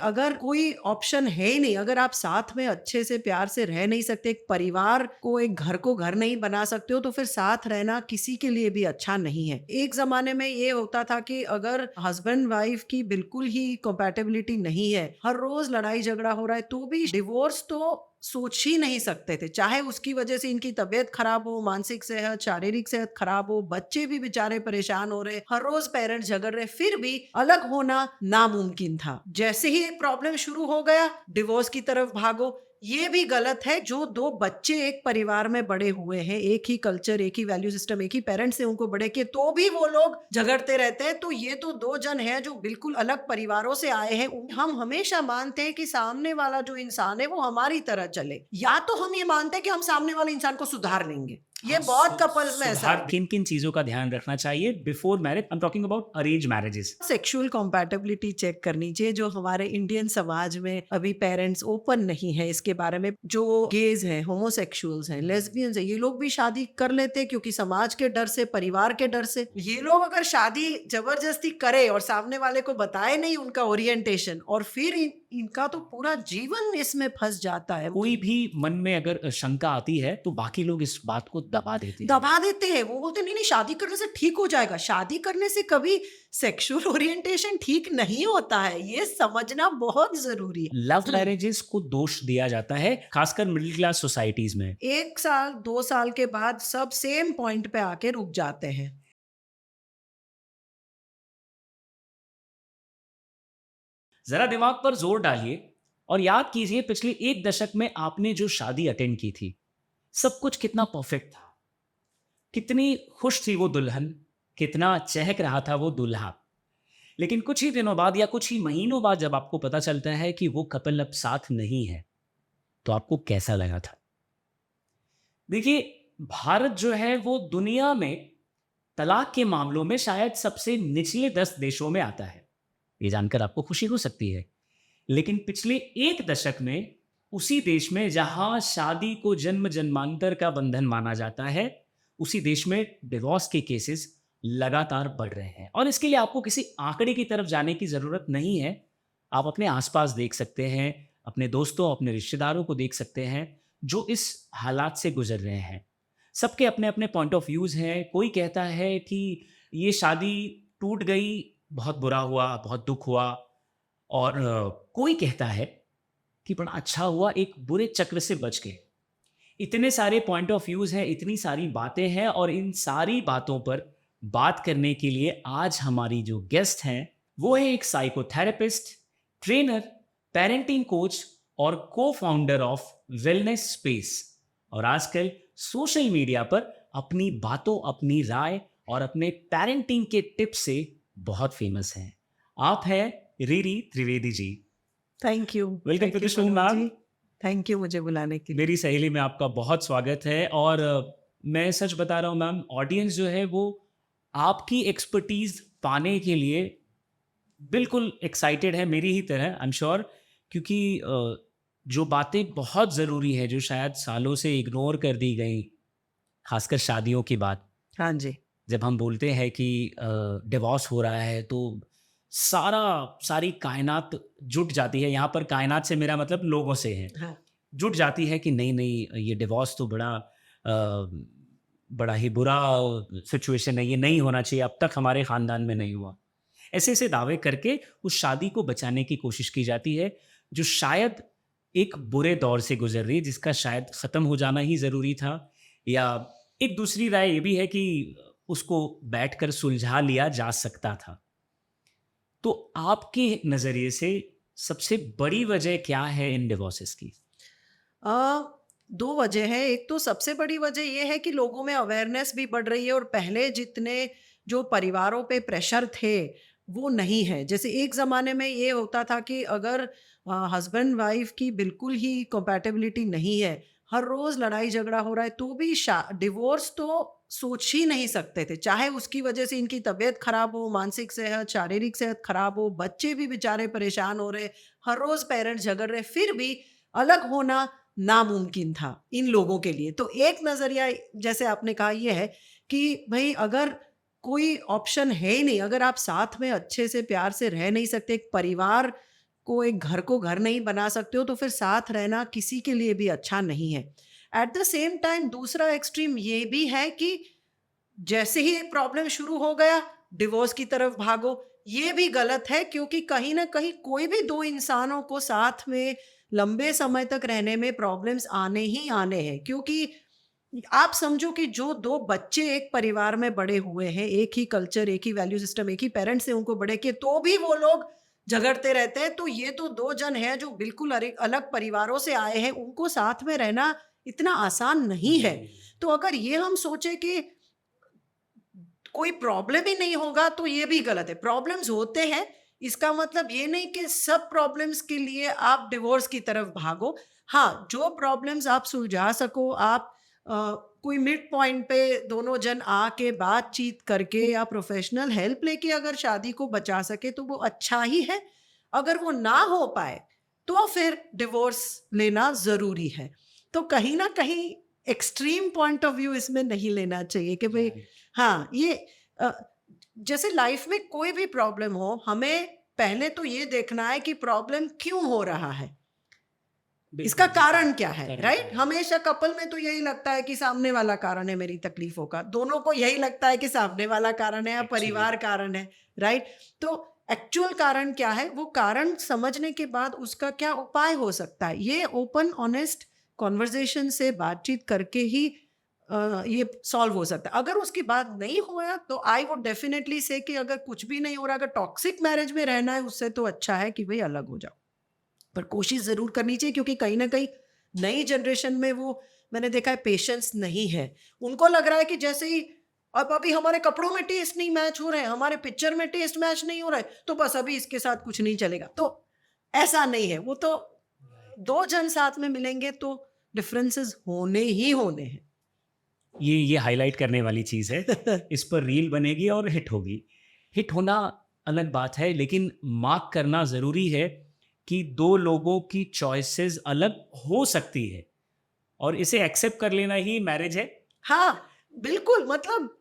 अगर कोई ऑप्शन है ही नहीं, अगर आप साथ में अच्छे से प्यार से रह नहीं सकते, एक परिवार को, एक घर को घर नहीं बना सकते हो, तो फिर साथ रहना किसी के लिए भी अच्छा नहीं है। एक ज़माने में ये होता था कि अगर हस्बैंड वाइफ की बिल्कुल ही कंपैटिबिलिटी नहीं है, हर रोज़ लड़ाई झगड़ा हो रहा है, तो भी डिवोर्स तो सोच ही नहीं सकते थे। चाहे उसकी वजह से इनकी तबीयत खराब हो, मानसिक सेहत, शारीरिक सेहत खराब हो, बच्चे भी बेचारे परेशान हो रहे, हर रोज पेरेंट्स झगड़ रहे, फिर भी अलग होना नामुमकिन था। जैसे ही एक प्रॉब्लम शुरू हो गया, डिवोर्स की तरफ भागो। ये भी गलत है। जो दो बच्चे एक परिवार में बड़े हुए हैं, एक ही कल्चर, एक ही वैल्यू सिस्टम, एक ही पेरेंट्स से उनको बड़े किए, तो भी वो लोग झगड़ते रहते हैं, तो ये तो दो जन हैं जो बिल्कुल अलग परिवारों से आए हैं। हम हमेशा मानते हैं कि सामने वाला जो इंसान है वो हमारी तरह चले, या तो हम ये मानते हैं कि हम सामने वाले इंसान को सुधार लेंगे। ये बहुत कपल्स में ऐसा सुधार है। किन किन चीजों का ध्यान रखना चाहिए before marriage? I am talking about arrange marriages. Sexual compatibility check करनी चाहिए, जो हमारे इंडियन समाज में अभी पेरेंट्स ओपन नहीं है इसके बारे में। जो गेज हैं, होमोसेक्सुअल्स हैं, लेस्बियंस हैं, ये लोग भी शादी कर लेते हैं क्योंकि समाज के डर से, परिवार के डर से। ये लोग अगर शादी जबरदस्ती करे और सामने वाले को बताए नहीं उनका ओरिएंटेशन, और फिर इनका तो पूरा जीवन इसमें फंस जाता है। कोई भी मन में अगर शंका आती है तो बाकी लोग इस बात को दबा देते हैं। दबा देते हैं। वो बोलते हैं, नहीं नहीं, शादी करने से ठीक हो जाएगा। शादी करने से कभी सेक्सुअल ओरिएंटेशन ठीक नहीं होता है, ये समझना बहुत जरूरी है। लव मैरिजेस को दोष दिया जाता है, खासकर मिडिल क्लास सोसाइटीज में। 1 साल 2 साल के बाद सब सेम पॉइंट पे आके रुक जाते हैं। जरा दिमाग पर जोर डालिए और याद कीजिए पिछले एक दशक में आपने जो शादी अटेंड की थी, सब कुछ कितना परफेक्ट था, कितनी खुश थी वो दुल्हन, कितना चहक रहा था वो दूल्हा। लेकिन कुछ ही दिनों बाद या कुछ ही महीनों बाद जब आपको पता चलता है कि वो कपल अब साथ नहीं है, तो आपको कैसा लगा था? देखिए, भारत जो है वो दुनिया में तलाक के मामलों में शायद सबसे निचले 10 देशों में आता है। ये जानकर आपको खुशी हो सकती है, लेकिन पिछले एक दशक में उसी देश में जहां शादी को जन्म जन्मांतर का बंधन माना जाता है, उसी देश में डिवोर्स के केसेस लगातार बढ़ रहे हैं। और इसके लिए आपको किसी आंकड़े की तरफ जाने की जरूरत नहीं है। आप अपने आसपास देख सकते हैं, अपने दोस्तों, अपने रिश्तेदारों को देख सकते हैं जो इस हालात से गुजर रहे हैं। सबके अपने अपने पॉइंट ऑफ व्यूज हैं। कोई कहता है कि ये शादी टूट गई, बहुत बुरा हुआ, बहुत दुख हुआ। और कोई कहता है कि बड़ा अच्छा हुआ, एक बुरे चक्र से बच गए। इतने सारे पॉइंट ऑफ व्यूज हैं, इतनी सारी बातें हैं, और इन सारी बातों पर बात करने के लिए आज हमारी जो गेस्ट हैं वो है एक साइकोथेरेपिस्ट, ट्रेनर, पेरेंटिंग कोच और को फाउंडर ऑफ वेलनेस स्पेस। और आजकल सोशल मीडिया पर अपनी बातों, अपनी राय और अपने पेरेंटिंग के टिप्स से बहुत फेमस हैं। आप हैं Riri Trivedi ji. Thank you. Welcome to the show ma'am. Thank you मुझे बुलाने के लिए। मेरी सहेली में आपका बहुत स्वागत है। और मैं सच बता रहा हूँ मैम, ऑडियंस जो है वो आपकी एक्सपर्टीज पाने के लिए बिल्कुल एक्साइटेड है, मेरी ही तरह आई एम श्योर। क्योंकि जो बातें बहुत ज़रूरी है, जो शायद सालों से इग्नोर कर दी गई, खासकर शादियों की बात। हाँ जी। जब हम बोलते हैं कि डिवोर्स हो रहा है तो सारी कायनात जुट जाती है। यहाँ पर कायनात से मेरा मतलब लोगों से है, हाँ। जुट जाती है कि नहीं नहीं, ये डिवोर्स तो बड़ा ही बुरा सिचुएशन है, ये नहीं होना चाहिए, अब तक हमारे ख़ानदान में नहीं हुआ। ऐसे ऐसे दावे करके उस शादी को बचाने की कोशिश की जाती है जो शायद एक बुरे दौर से गुजर रही है, जिसका शायद ख़त्म हो जाना ही ज़रूरी था। या एक दूसरी राय ये भी है कि उसको बैठकर सुलझा लिया जा सकता था। तो आपके नज़रिए से सबसे बड़ी वजह क्या है इन डिवोर्सेस की? अ, 2 वजह है। एक तो सबसे बड़ी वजह ये है कि लोगों में अवेयरनेस भी बढ़ रही है, और पहले जितने जो परिवारों पे प्रेशर थे, वो नहीं है। जैसे एक ज़माने में ये होता था कि अगर हस्बैंड वाइफ की बिल्कुल ही कंपैटिबिलिटी नहीं है, हर रोज़ लड़ाई झगड़ा हो रहा है, तो भी डिवोर्स तो सोच ही नहीं सकते थे। चाहे उसकी वजह से इनकी तबीयत खराब हो, मानसिक सेहत, शारीरिक सेहत खराब हो, बच्चे भी बेचारे परेशान हो रहे, हर रोज़ पेरेंट्स झगड़ रहे, फिर भी अलग होना नामुमकिन था इन लोगों के लिए। तो एक नज़रिया, जैसे आपने कहा, ये है कि भई अगर कोई ऑप्शन है ही नहीं, अगर आप साथ में अच्छे से प्यार से रह नहीं सकते, एक परिवार को एक घर को घर नहीं बना सकते हो तो फिर साथ रहना किसी के लिए भी अच्छा नहीं है। एट द सेम टाइम दूसरा एक्सट्रीम ये भी है कि जैसे ही एक प्रॉब्लम शुरू हो गया डिवोर्स की तरफ भागो। ये भी गलत है क्योंकि कहीं ना कहीं कोई भी दो इंसानों को साथ में लंबे समय तक रहने में प्रॉब्लम्स आने ही आने हैं, क्योंकि आप समझो कि जो दो बच्चे एक परिवार में बड़े हुए हैं, एक ही कल्चर, एक ही वैल्यू सिस्टम, एक ही पेरेंट्स से उनको बड़े किए, तो भी वो लोग झगड़ते रहते हैं। तो ये तो दो जन हैं जो बिल्कुल अलग परिवारों से आए हैं, उनको साथ में रहना इतना आसान नहीं है। तो अगर ये हम सोचे कि कोई प्रॉब्लम ही नहीं होगा तो ये भी गलत है। प्रॉब्लम्स होते हैं, इसका मतलब ये नहीं कि सब प्रॉब्लम्स के लिए आप डिवोर्स की तरफ भागो। हाँ, जो प्रॉब्लम्स आप सुलझा सको, आप कोई मिड पॉइंट पे दोनों जन आके बातचीत करके या प्रोफेशनल हेल्प लेके अगर शादी को बचा सके तो वो अच्छा ही है। अगर वो ना हो पाए तो फिर डिवोर्स लेना ज़रूरी है। तो कहीं ना कहीं एक्सट्रीम पॉइंट ऑफ व्यू इसमें नहीं लेना चाहिए कि भाई हाँ, ये अ, जैसे लाइफ में कोई भी प्रॉब्लम हो, हमें पहले तो ये देखना है कि प्रॉब्लम क्यों हो रहा है, इसका कारण क्या है, राइट? हमेशा कपल में तो यही लगता है कि सामने वाला कारण है मेरी तकलीफों का, दोनों को यही लगता है कि सामने वाला कारण है या परिवार कारण है, राइट? तो एक्चुअल कारण क्या है, वो कारण समझने के बाद उसका क्या उपाय हो सकता है, ये ओपन ऑनेस्ट कॉन्वर्जेशन से बातचीत करके ही ये सॉल्व हो सकता है। अगर उसकी बात नहीं हुआ तो आई वुड डेफिनेटली से कि अगर कुछ भी नहीं हो रहा, अगर टॉक्सिक मैरिज में रहना है उससे तो अच्छा है कि भाई अलग हो जाओ। पर कोशिश ज़रूर करनी चाहिए क्योंकि कहीं ना कहीं नई जनरेशन में वो मैंने देखा है पेशेंस नहीं है। उनको लग रहा है कि जैसे ही अब अभी हमारे कपड़ों में टेस्ट नहीं मैच हो रहे हैं, हमारे पिक्चर में टेस्ट मैच नहीं हो रहा है, तो बस अभी इसके साथ कुछ नहीं चलेगा। तो ऐसा नहीं है, वो तो दो जन साथ में मिलेंगे तो डिफरेंसेस होने ही होने हैं। ये हाईलाइट करने वाली चीज़ है। इस पर रील बनेगी और हिट होगी। हिट होना अलग बात है, लेकिन मार्क करना ज़रूरी है कि दो लोगों की चॉइसेस अलग हो सकती है और इसे एक्सेप्ट कर लेना ही मैरिज है। हाँ, बिल्कुल, मतलब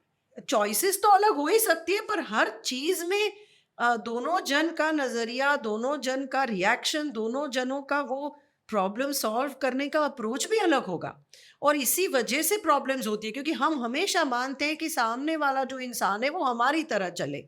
चॉइसेस तो अलग हो ही सकती है पर हर चीज़ में दोनों जन का नज़रिया, दोनों जन का रिएक्शन, दोनों जनों का वो प्रॉब्लम सॉल्व करने का अप्रोच भी अलग होगा। और इसी वजह से प्रॉब्लम्स होती है क्योंकि हम हमेशा मानते हैं कि सामने वाला जो इंसान है वो हमारी तरह चले,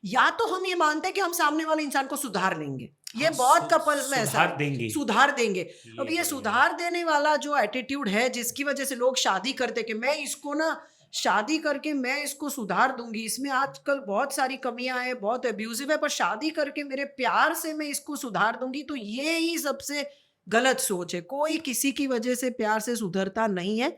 या तो हम ये मानते हैं कि हम सामने वाले इंसान को सुधार लेंगे। ये हाँ, बहुत कपल्स में ऐसा सुधार है, देंगे। सुधार देंगे। अब ये ये सुधार देने वाला जो एटीट्यूड है जिसकी वजह से लोग शादी करते कि मैं इसको ना शादी करके मैं इसको सुधार दूंगी, इसमें आजकल बहुत सारी कमियां हैं, बहुत अब्यूजिव है, पर शादी करके मेरे प्यार से मैं इसको सुधार दूंगी, तो ये ही सबसे गलत सोच है। कोई किसी की वजह से प्यार से सुधरता नहीं है।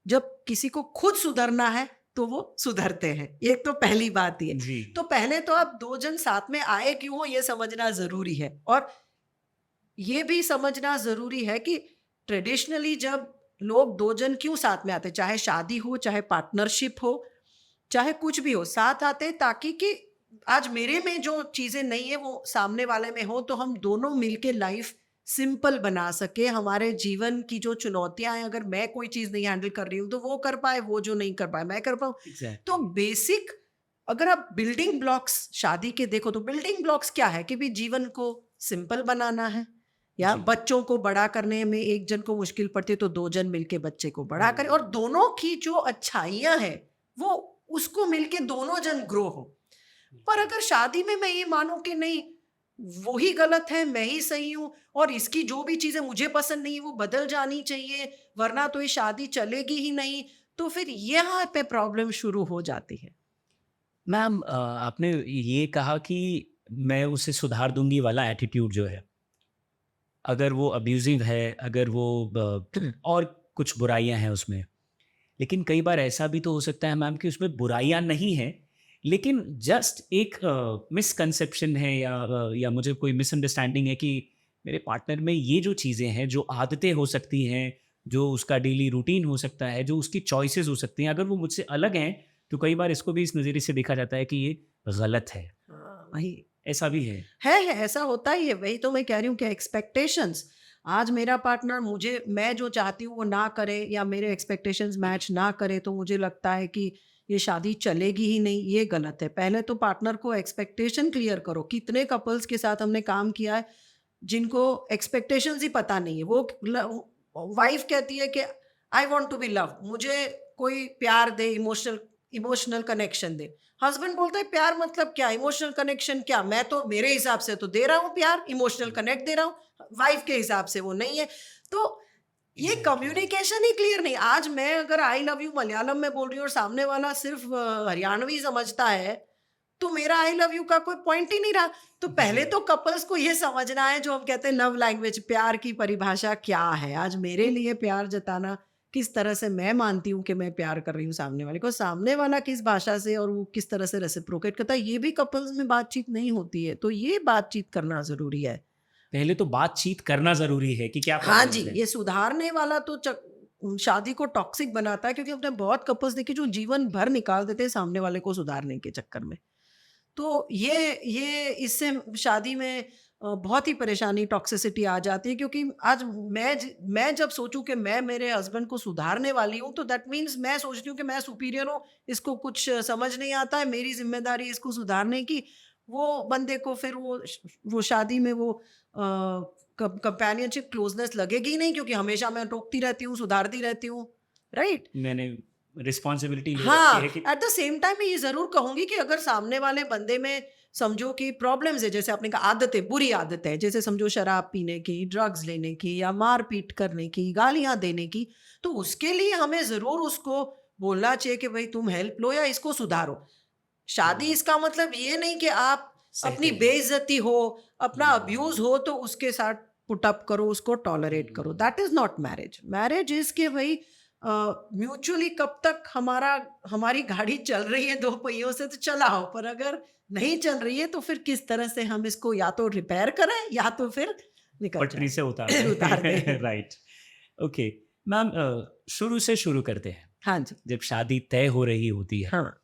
जब किसी को खुद सुधरना है तो वो सुधरते हैं। एक तो पहली बात ये। जी। तो पहले तो आप दो जन साथ में आए क्यों हो ये समझना जरूरी है। और ये भी समझना ज़रूरी है कि ट्रेडिशनली जब लोग दो जन क्यों साथ में आते, चाहे शादी हो, चाहे पार्टनरशिप हो, चाहे कुछ भी हो, साथ आते हैं ताकि कि आज मेरे में जो चीज़ें नहीं है वो सामने वाले में हो, तो हम दोनों मिलके लाइफ सिंपल बना सके। हमारे जीवन की जो चुनौतियां हैं, अगर मैं कोई चीज़ नहीं हैंडल कर रही हूँ तो वो कर पाए, वो जो नहीं कर पाए मैं कर पाऊँ। तो बेसिक अगर आप बिल्डिंग ब्लॉक्स शादी के देखो तो बिल्डिंग ब्लॉक्स क्या है कि भी जीवन को सिंपल बनाना है, या जी। बच्चों को बड़ा करने में एक जन को मुश्किल पड़ती है तो दो जन मिलके बच्चे को बड़ा करें, और दोनों की जो अच्छाइयां हैं वो उसको मिलके दोनों जन ग्रो हो। पर अगर शादी में मैं ये मानूं कि नहीं वो ही गलत है मैं ही सही हूँ और इसकी जो भी चीजें मुझे पसंद नहीं है वो बदल जानी चाहिए वरना तो ये शादी चलेगी ही नहीं, तो फिर यहाँ पे प्रॉब्लम शुरू हो जाती है। मैम, आपने ये कहा कि मैं उसे सुधार दूंगी वाला एटीट्यूड जो है, अगर वो अब्यूजिव है, अगर वो और कुछ बुराइयां हैं उसमें, लेकिन कई बार ऐसा भी तो हो सकता है मैम कि उसमें बुराइयां नहीं हैं, लेकिन जस्ट एक मिसकंसेप्शन है या मुझे कोई मिसअंडरस्टैंडिंग है कि मेरे पार्टनर में ये जो चीज़ें हैं, जो आदतें हो सकती हैं, जो उसका डेली रूटीन हो सकता है, जो उसकी चॉइसेस हो सकती हैं, अगर वो मुझसे अलग हैं, तो कई बार इसको भी इस नज़रिए से देखा जाता है कि ये गलत है। हाँ, वही ऐसा भी है। है ऐसा होता ही है। वही तो मैं कह रही हूँ कि एक्सपेक्टेशंस, आज मेरा पार्टनर मुझे मैं जो चाहती हूँ वो ना करे या मेरे एक्सपेक्टेशंस मैच ना करे तो मुझे लगता है कि ये शादी चलेगी ही नहीं, ये गलत है। पहले तो पार्टनर को एक्सपेक्टेशन क्लियर करो। कितने कपल्स के साथ हमने काम किया है, जिनको एक्सपेक्टेशंस ही पता नहीं है। वो वाइफ कहती है कि I want to be love, मुझे कोई प्यार दे, इमोशनल इमोशनल कनेक्शन दे। हस्बैंड बोलता है प्यार मतलब क्या, इमोशनल कनेक्शन क्या, मैं तो मेरे हिसाब से तो दे रहा हूँ प्यार, इमोशनल कनेक्ट दे रहा हूँ, वाइफ के हिसाब से वो नहीं है। तो ये कम्युनिकेशन ही क्लियर नहीं। आज मैं अगर आई लव यू मलयालम में बोल रही हूँ और सामने वाला सिर्फ हरियाणवी समझता है, तो मेरा आई लव यू का कोई पॉइंट ही नहीं रहा। तो पहले तो कपल्स को ये समझना है, जो हम कहते हैं लव लैंग्वेज, प्यार की परिभाषा क्या है। आज मेरे लिए प्यार जताना किस तरह से मैं मानती हूँ कि मैं प्यार कर रही हूँ सामने वाले को, सामने वाला किस भाषा से और वो किस तरह से रेसिप्रोकेट करता है, ये भी कपल्स में बातचीत नहीं होती है। तो ये बातचीत करना जरूरी है। पहले तो बातचीत करना जरूरी है कि क्या हाँ जी, प्रॉब्लम्स हैं। ये सुधारने वाला तो शादी को टॉक्सिक बनाता है, क्योंकि हमने बहुत कपल्स देखे जो जीवन भर निकाल देते हैं सामने वाले को सुधारने के चक्कर में। तो ये इससे शादी में बहुत ही परेशानी, टॉक्सिसिटी आ जाती है। क्योंकि आज मैं जब सोचूं कि मैं मेरे हस्बैंड को सुधारने वाली हूँ, तो दैट मीन्स मैं सोचती हूँ कि मैं सुपीरियर हूँ, इसको कुछ समझ नहीं आता है, मेरी जिम्मेदारी इसको सुधारने की। वो बंदे को फिर वो शादी में वो कंपेनियनशिप क्लोजनेस लगेगी ही नहीं, क्योंकि हमेशा मैं टोकती रहती हूँ, सुधारती रहती हूँ, राइट। मैंने रिस्पॉन्सिबिलिटी ले रखी हाँ, है कि एट द सेम टाइम मैं ये ज़रूर कहूँगी कि अगर सामने वाले बंदे में समझो कि प्रॉब्लम्स है, जैसे आपने कहा आदतें, बुरी आदतें हैं, जैसे समझो शराब पीने की, ड्रग्स लेने की, या मार-पीट करने की, गालियाँ देने की, तो उसके लिए हमें ज़रूर उसको बोलना चाहिए कि भई तुम हेल्प लो या इसको सुधारो। शादी इसका मतलब ये नहीं कि आप सही अपनी कह रहे हैं। बेइज़्ज़ती हो, अपना अब्यूज़ हो तो उसके साथ पुट अप करो, उसको टॉलरेट करो। That is not marriage. Marriage is कि भई म्यूचुअली कब तक हमारी गाड़ी चल रही है 2 पहियों से तो चलाओ, पर अगर नहीं चल रही है तो फिर किस तरह से हम इसको या तो रिपेयर करें या तो फिर निकल पटरी से उतार जाए उतार दें। दें। राइट। ओके मैम, शुरू से शुरू करते हैं। हाँ जी। जब शादी तय हो रही होती है, हाँ,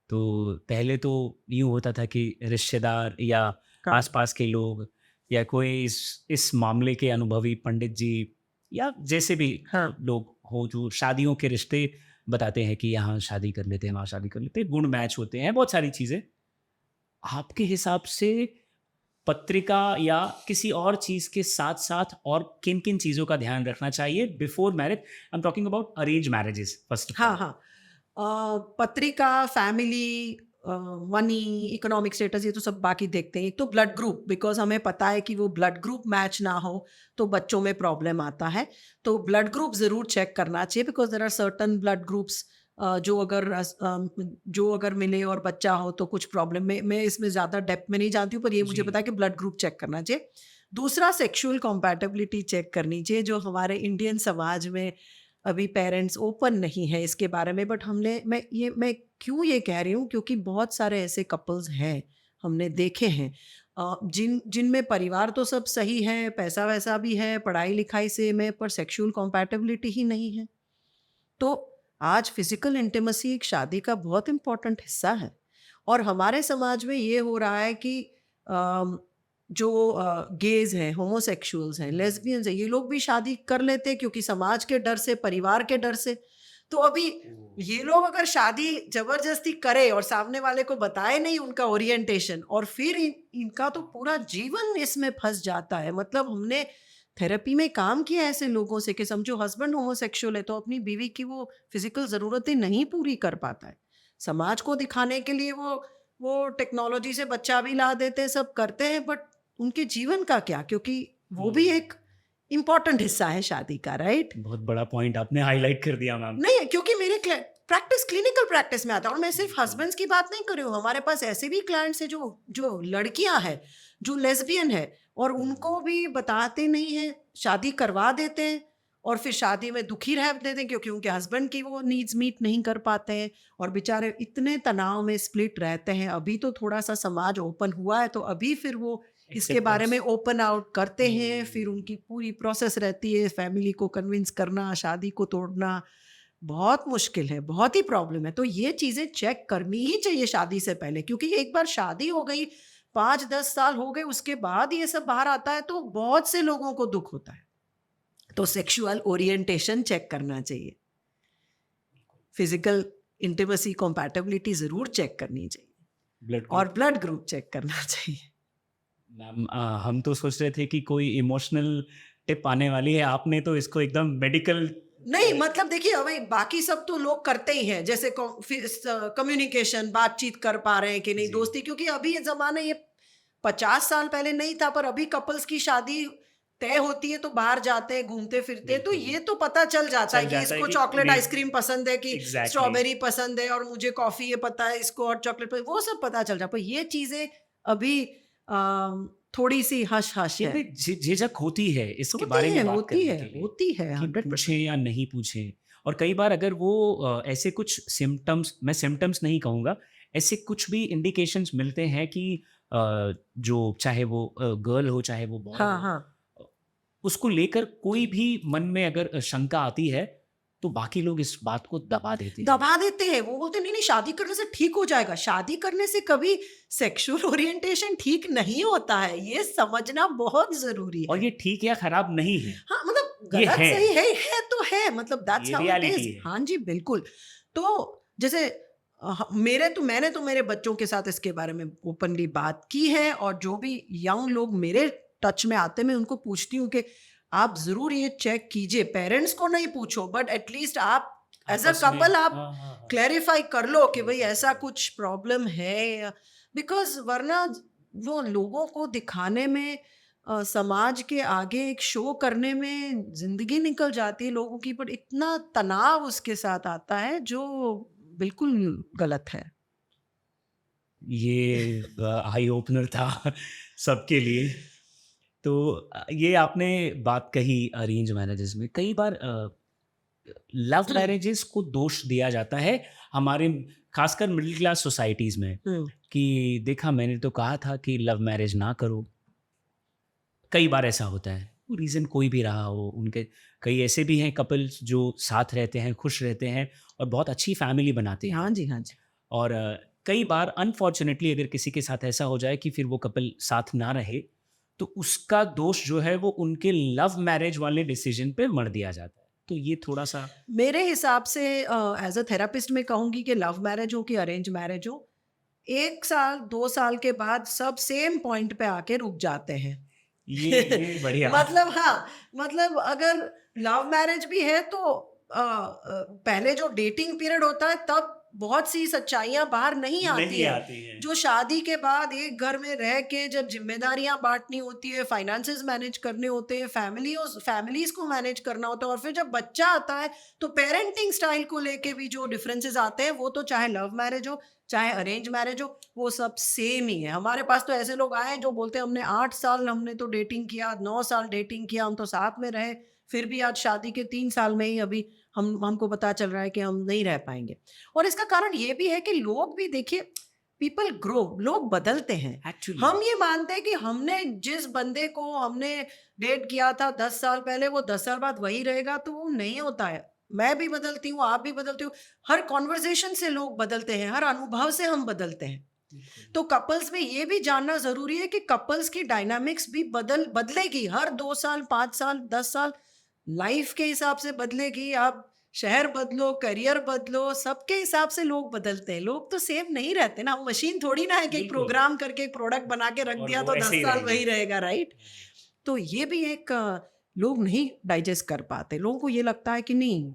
तो पहले तो यूँ होता था कि रिश्तेदार या हाँ, आसपास के लोग या कोई इस मामले के अनुभवी पंडित जी या जैसे भी हाँ। लोग हो जो शादियों के रिश्ते बताते हैं कि यहाँ शादी कर लेते हैं, वहाँ शादी कर लेते हैं, गुण मैच होते हैं, बहुत सारी चीज़ें। आपके हिसाब से पत्रिका या किसी और चीज़ के साथ-साथ और किन-किन चीज़ों का ध्यान रखना चाहिए before marriage? I am talking about arrange marriages first of हाँ, ऑल। हाँ। पत्रिका, फैमिली, मनी, इकोनॉमिक स्टेटस, ये तो सब बाकी देखते हैं। एक तो ब्लड ग्रुप, बिकॉज़ हमें पता है कि वो ब्लड ग्रुप मैच ना हो तो बच्चों में प्रॉब्लम आता है। तो ब्लड ग्रुप ज़रूर चेक करना चाहिए, because there are certain blood groups जो अगर मिले और बच्चा हो तो कुछ प्रॉब्लम में, मैं इसमें ज़्यादा डेप्थ में नहीं जानती हूँ, पर ये मुझे जी। पता है कि ब्लड ग्रुप चेक करना चाहिए। दूसरा सेक्सुअल कंपैटिबिलिटी चेक करनी चाहिए, जो हमारे इंडियन समाज में अभी पेरेंट्स ओपन नहीं है इसके बारे में। बट मैं क्यों ये कह रही हूँ, क्योंकि बहुत सारे ऐसे कपल्स हैं, हमने देखे हैं, जिनमें परिवार तो सब सही है, पैसा वैसा भी है, पढ़ाई लिखाई से में, पर सेक्सुअल कंपैटिबिलिटी ही नहीं है। तो आज फिजिकल इंटीमेसी एक शादी का बहुत इम्पोर्टेंट हिस्सा है। और हमारे समाज में ये हो रहा है कि जो गेज हैं, होमोसेक्सुअल्स हैं, लेस्बियंस हैं, ये लोग भी शादी कर लेते हैं, क्योंकि समाज के डर से, परिवार के डर से। तो अभी ये लोग अगर शादी जबरदस्ती करे और सामने वाले को बताए नहीं उनका ओरिएंटेशन, और फिर इनका तो पूरा जीवन इसमें फंस जाता है। मतलब हमने थेरेपी में काम किया ऐसे लोगों से कि समझो हस्बैंड होमोसेक्सुअल है, तो अपनी बीवी की वो फिजिकल ज़रूरतें नहीं पूरी कर पाता है। समाज को दिखाने के लिए वो टेक्नोलॉजी से बच्चा भी ला देते हैं, सब करते हैं, बट उनके जीवन का क्या? क्योंकि वो भी एक इम्पोर्टेंट हिस्सा है शादी का, राइट? बहुत बड़ा पॉइंट आपने हाईलाइट कर दिया मैम। नहीं, क्योंकि मेरे क्लिनिकल प्रैक्टिस में आता है, और मैं सिर्फ हस्बैंड्स की बात नहीं कर रही हूँ। हमारे पास ऐसे भी क्लाइंट्स हैं जो जो लड़कियां हैं, जो लेस्बियन है, और उनको भी बताते नहीं हैं, शादी करवा देते हैं, और फिर शादी में दुखी रह देते हैं, क्योंकि उनके हस्बैंड की वो नीड्स मीट नहीं कर पाते हैं, और बेचारे इतने तनाव में स्प्लिट रहते हैं। अभी तो थोड़ा सा समाज ओपन हुआ है, तो अभी फिर वो इसके बारे में ओपन आउट करते हैं। फिर उनकी पूरी प्रोसेस रहती है, फैमिली को कन्विंस करना, शादी को तोड़ना बहुत मुश्किल है, बहुत ही प्रॉब्लम है। तो ये चीज़ें चेक करनी ही चाहिए शादी से पहले, क्योंकि एक बार शादी हो गई, 5-10 साल हो गए, उसके बाद ये सब बाहर आता है तो बहुत से लोगों को दुख होता है। तो सेक्सुअल ओरिएंटेशन चेक करना चाहिए, फिजिकल इंटीमेसी कंपैटिबिलिटी ज़रूर चेक करनी चाहिए, ब्लड और ब्लड ग्रुप चेक करना चाहिए। मैम हम तो सोच रहे थे कि कोई इमोशनल टिप आने वाली है, आपने तो इसको एकदम मेडिकल। नहीं मतलब देखिए अभी बाकी सब तो लोग करते ही हैं, जैसे कम्युनिकेशन, बातचीत कर पा रहे हैं कि नहीं, जी। दोस्ती, क्योंकि अभी ये जमाना ये 50 साल पहले नहीं था, पर अभी कपल्स की शादी तय होती है तो बाहर जाते हैं, घूमते फिरते हैं, तो बिल्कुल। ये तो पता चल जाता है चल कि जाता है इसको कि चॉकलेट मे आइसक्रीम पसंद है, कि एग्ज़ैक्टली। स्ट्रॉबेरी पसंद है, और मुझे कॉफी ये पता है, इसको और चॉकलेट पसंद, वो सब पता चल जाता है। पर ये चीजें अभी थोड़ी सी हश हश ये है। भी झिझक होती है इसके बारे में बात करने के लिए, होती है कि 100%। पूछें या नहीं पूछें। और कई बार अगर वो ऐसे कुछ सिम्पटम्स, मैं सिम्पटम्स नहीं कहूँगा, ऐसे कुछ भी इंडिकेशंस मिलते हैं कि जो चाहे वो गर्ल हो, चाहे वो बॉय हाँ हो, हाँ, अ, उसको लेकर कोई भी मन में अगर शंका आती है, तो बाकी लोग इस बात को दबा देते हैं। दबा देते हैं। वो बोलते हैं, नहीं नहीं शादी करने से ठीक हो जाएगा। शादी करने से कभी सेक्सुअल ओरिएंटेशन ठीक नहीं होता है, ये समझना बहुत जरूरी और है। ये ठीक या खराब नहीं है, हाँ मतलब ये गलत है, सही है तो है, मतलब दैट्स ये हाउ इट रियलिटी इज। है। हाँ जी बिल्कुल। तो जैसे मैंने तो मेरे बच्चों के साथ इसके बारे में ओपनली बात की है, और जो भी यंग लोग मेरे टच में आते हैं मैं उनको पूछती हूँ कि आप जरूर ये चेक कीजिए। पेरेंट्स को नहीं पूछो, बट एटलीस्ट आप एज अ आपस में कपल आप हाँ, हाँ, हाँ, क्लैरिफाई कर लो कि भाई क्लैरिफ़ाई ऐसा करो। कुछ प्रॉब्लम है। बिकॉज वरना वो लोगों को दिखाने में, समाज के आगे एक शो करने में जिंदगी निकल जाती है लोगों की, पर इतना तनाव उसके साथ आता है जो बिल्कुल गलत है। ये आई ओपनर था सबके लिए। तो ये आपने बात कही अरेंज मैरेजेस में, कई बार लव मैरिजेस को दोष दिया जाता है हमारे, खासकर मिडिल क्लास सोसाइटीज़ में, हम्म। कि देखा मैंने तो कहा था कि लव मैरिज ना करो। कई बार ऐसा होता है, वो रीज़न कोई भी रहा हो, उनके कई ऐसे भी हैं कपल्स जो साथ रहते हैं, खुश रहते हैं और बहुत अच्छी फैमिली बनाते हाँ हैं। जी, हाँ जी। और कई बार अनफॉर्चुनेटली अगर किसी के साथ ऐसा हो जाए कि फिर वो कपल साथ ना रहे, तो उसका दोष जो है वो उनके लव मैरिज वाले डिसीजन पे मढ़ दिया जाता है। तो ये थोड़ा-सा। मेरे हिसाब से एज अ थेरापिस्ट मैं कहूंगी कि लव मैरिज हो कि अरेंज मैरिज हो, 1 साल 2 साल के बाद सब सेम पॉइंट पे आके रुक जाते हैं। ये बढ़िया। मतलब हाँ, मतलब अगर लव मैरिज भी है तो पहले जो डेटिंग पीरियड होता है तब बहुत सी सच्चाइयां बाहर नहीं आती नहीं है। आती हैं। जो शादी के बाद एक घर में रह के जब जिम्मेदारियां बांटनी होती है, फाइनेंसेस मैनेज करने होते हैं, फैमिलीज को मैनेज करना होता है, और फिर जब बच्चा आता है तो पेरेंटिंग स्टाइल को लेके भी जो डिफरेंसेस आते हैं, वो तो चाहे लव मैरिज हो चाहे अरेंज मैरिज हो, वो सब सेम ही है। हमारे पास तो ऐसे लोग आए जो बोलते हैं हमने 8 साल हमने तो डेटिंग किया, 9 साल डेटिंग किया, हम तो साथ में रहे, फिर भी आज शादी के 3 साल में ही अभी हमको पता चल रहा है कि हम नहीं रह पाएंगे। और इसका कारण ये भी है कि लोग भी देखिए, पीपल ग्रो, लोग बदलते हैं। एक्चुअली। हम ये मानते हैं कि हमने जिस बंदे को हमने डेट किया था 10 साल पहले, वो 10 साल बाद वही रहेगा, तो वो नहीं होता है। मैं भी बदलती हूँ, आप भी बदलते हो, हर कॉन्वर्जेशन से लोग बदलते हैं, हर अनुभव से हम बदलते हैं। तो कपल्स में ये भी जानना जरूरी है कि कपल्स की डायनामिक्स भी बदलेगी हर 2 साल 5 साल 10 साल, लाइफ के हिसाब से बदलेगी। आप शहर बदलो, करियर बदलो, सबके हिसाब से लोग बदलते हैं। लोग तो सेम नहीं रहते ना, मशीन थोड़ी ना है कि एक बिल्कुल। प्रोग्राम करके एक प्रोडक्ट बना के रख और दिया वो तो ऐसे दस ही साल रहेंगे। वही रहेगा, राइट। तो ये भी एक लोग नहीं डाइजेस्ट कर पाते। लोगों को ये लगता है कि नहीं,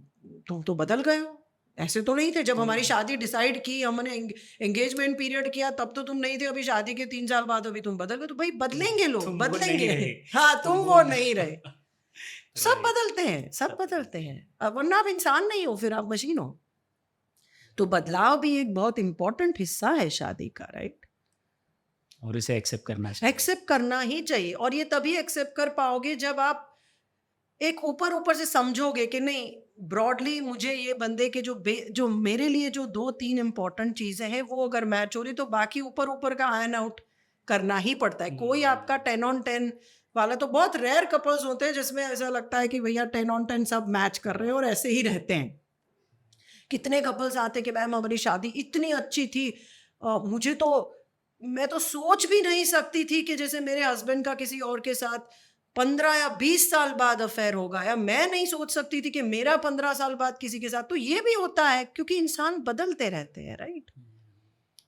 तुम तो बदल गए हो, ऐसे तो नहीं थे जब तुम हमारी शादी डिसाइड की, हमने एंगेजमेंट पीरियड किया, तब तो तुम नहीं थे, अभी शादी के 3 साल बाद अभी तुम बदल गए। तो भाई बदलेंगे, लोग तुम वो नहीं बदलेंगे। रहे, हाँ, तुम तुम वो वो न नहीं रहे। सब राइट। बदलते हैं, सब बदलते हैं। वरना आप इंसान नहीं हो, फिर आप मशीन हो। तो बदलाव भी एक बहुत इंपॉर्टेंट हिस्सा है शादी का, राइट। और इसे एक्सेप्ट करना चाहिए। एक्सेप्ट करना ही चाहिए, और ये तभी एक्सेप्ट कर पाओगे जब आप एक ऊपर ऊपर से समझोगे कि नहीं, ब्रॉडली मुझे ये बंदे के जो मेरे लिए जो 2-3 इंपॉर्टेंट चीजें हैं वो अगर मैच हो रही, तो बाकी ऊपर ऊपर का आयन आउट करना ही पड़ता है। कोई आपका 10 on 10 वाला, तो बहुत रेयर कपल्स होते हैं जिसमें ऐसा लगता है कि भैया 10 on 10 सब मैच कर रहे हैं और ऐसे ही रहते हैं। कितने कपल्स आते हैं कि मैम हमारी शादी इतनी अच्छी थी, मुझे तो, मैं तो सोच भी नहीं सकती थी कि जैसे मेरे हस्बैंड का किसी और के साथ 15 या 20 साल बाद अफेयर होगा, या मैं नहीं सोच सकती थी कि मेरा 15 साल बाद किसी के साथ। तो ये भी होता है क्योंकि इंसान बदलते रहते हैं, राइट।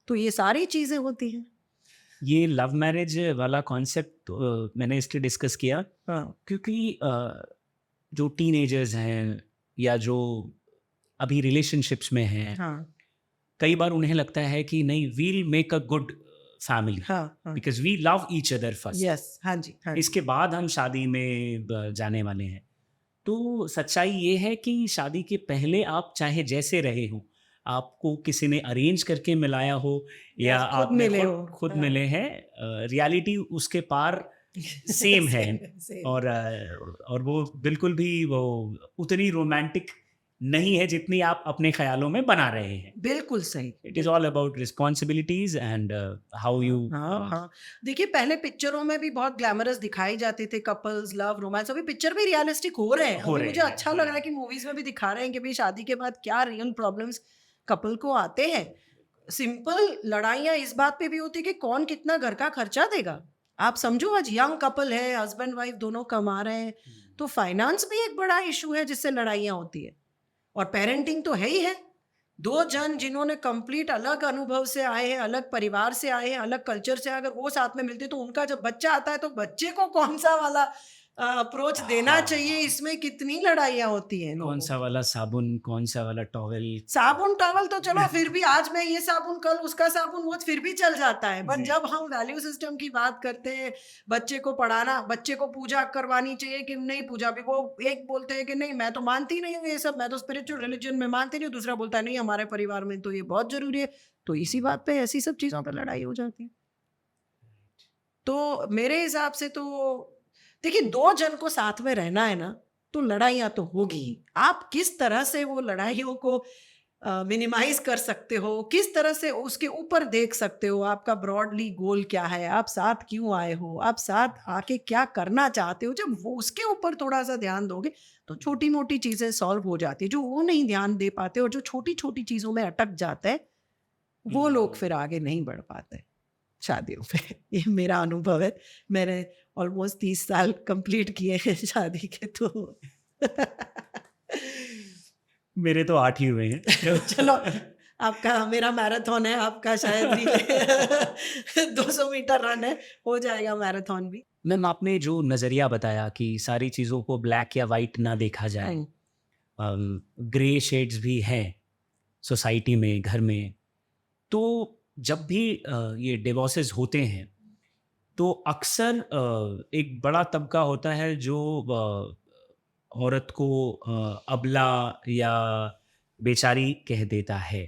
तो ये सारी चीजें होती हैं। ये लव मैरिज वाला कॉन्सेप्ट मैंने इसलिए डिस्कस किया हाँ क्योंकि जो टीनेजर्स हैं या जो अभी रिलेशनशिप्स में हैं, हाँ कई बार उन्हें लगता है कि नहीं, we'll make a good family हाँ हाँ because we love each other first, yes हाँ जी हाँ जी इसके बाद हम शादी में जाने वाले हैं। तो सच्चाई ये है कि शादी के पहले आप चाहे जैसे रहे हो, आपको किसी ने अरेंज करके मिलाया हो या यस खुद आपने मिले खुद हो खुद हाँ मिले हैं, रियलिटी उसके पार सेम है। सेम और वो बिल्कुल भी वो उतनी रोमांटिक नहीं है जितनी आप अपने ख्यालों में बना रहे हैं। बिल्कुल सही it is all about responsibilities and how you हाँ हाँ देखिए पहले पिक्चरों में भी बहुत ग्लैमरस दिखाई जाते थे कपल्स लव रोमांस, अभी पिक्चर भी रियलिस्टिक हो रहे हैं। हो अभी रहे मुझे हैं, अच्छा हो लग रहे रहा है कि मूवीज में भी दिखा रहे हैं कि भाई शादी के बाद क्या रियल प्रॉब्लम्स कपल को आते हैं। सिंपल लड़ाइयाँ इस बात पे भी होती है कि कौन कितना घर का खर्चा देगा। आप समझो आज यंग कपल है, हस्बैंड वाइफ दोनों कमा रहे हैं, तो फाइनेंस भी एक बड़ा इशू है जिससे लड़ाइयाँ होती है। और पेरेंटिंग तो है ही है। दो जन जिन्होंने कंप्लीट अलग अनुभव से आए हैं, अलग परिवार से आए हैं, अलग कल्चर से, अगर वो साथ में मिलते तो उनका जब बच्चा आता है तो बच्चे को कौन सा वाला अप्रोच देना चाहिए, इसमें कितनी लड़ाइयाँ होती हैं कौन लोगों सा की। वाला साबुन, कौन सा वाला टॉवेल। साबुन टॉवल तो चलो फिर भी, आज मैं ये साबुन कल उसका साबुन, वो फिर भी चल जाता है। बट जी। जब हम वैल्यू सिस्टम की बात करते हैं, बच्चे को पढ़ाना, बच्चे को पूजा करवानी चाहिए कि नहीं पूजा भी, वो एक बोलते हैं कि नहीं मैं तो मानती नहीं हूँ ये सब, मैं तो स्पिरिचुअल रिलीजन में मानती नहीं हूँ, दूसरा बोलता है नहीं हमारे परिवार में तो ये बहुत जरूरी है। तो इसी बात पे ऐसी सब चीजों पर लड़ाई हो जाती है। तो मेरे हिसाब से तो देखिए दो जन को साथ में रहना है ना, तो लड़ाइयाँ तो होगी ही। आप किस तरह से वो लड़ाइयों को मिनिमाइज कर सकते हो, किस तरह से उसके ऊपर देख सकते हो, आपका ब्रॉडली गोल क्या है, आप साथ क्यों आए हो, आप साथ आके क्या करना चाहते हो, जब वो उसके ऊपर थोड़ा सा ध्यान दोगे तो छोटी मोटी चीजें सॉल्व हो जाती है। जो वो नहीं ध्यान दे पाते और जो छोटी छोटी चीजों में अटक जाता है, वो लोग फिर आगे नहीं बढ़ पाते शादियों पे। ये मेरा अनुभव है। मैंने ऑलमोस्ट 30 साल कंप्लीट किए हैं शादी के, तो मेरे तो 8 ही हुए हैं। चलो आपका, मेरा मैराथन है, आपका शायद रिले 200 मीटर रन है, हो जाएगा मैराथन भी। मैम, आपने जो नज़रिया बताया कि सारी चीज़ों को ब्लैक या वाइट ना देखा जाए, ग्रे शेड्स भी हैं सोसाइटी में, घर में, तो जब भी ये डिवोर्सेस होते हैं तो अक्सर एक बड़ा तबका होता है जो औरत को अबला या बेचारी कह देता है,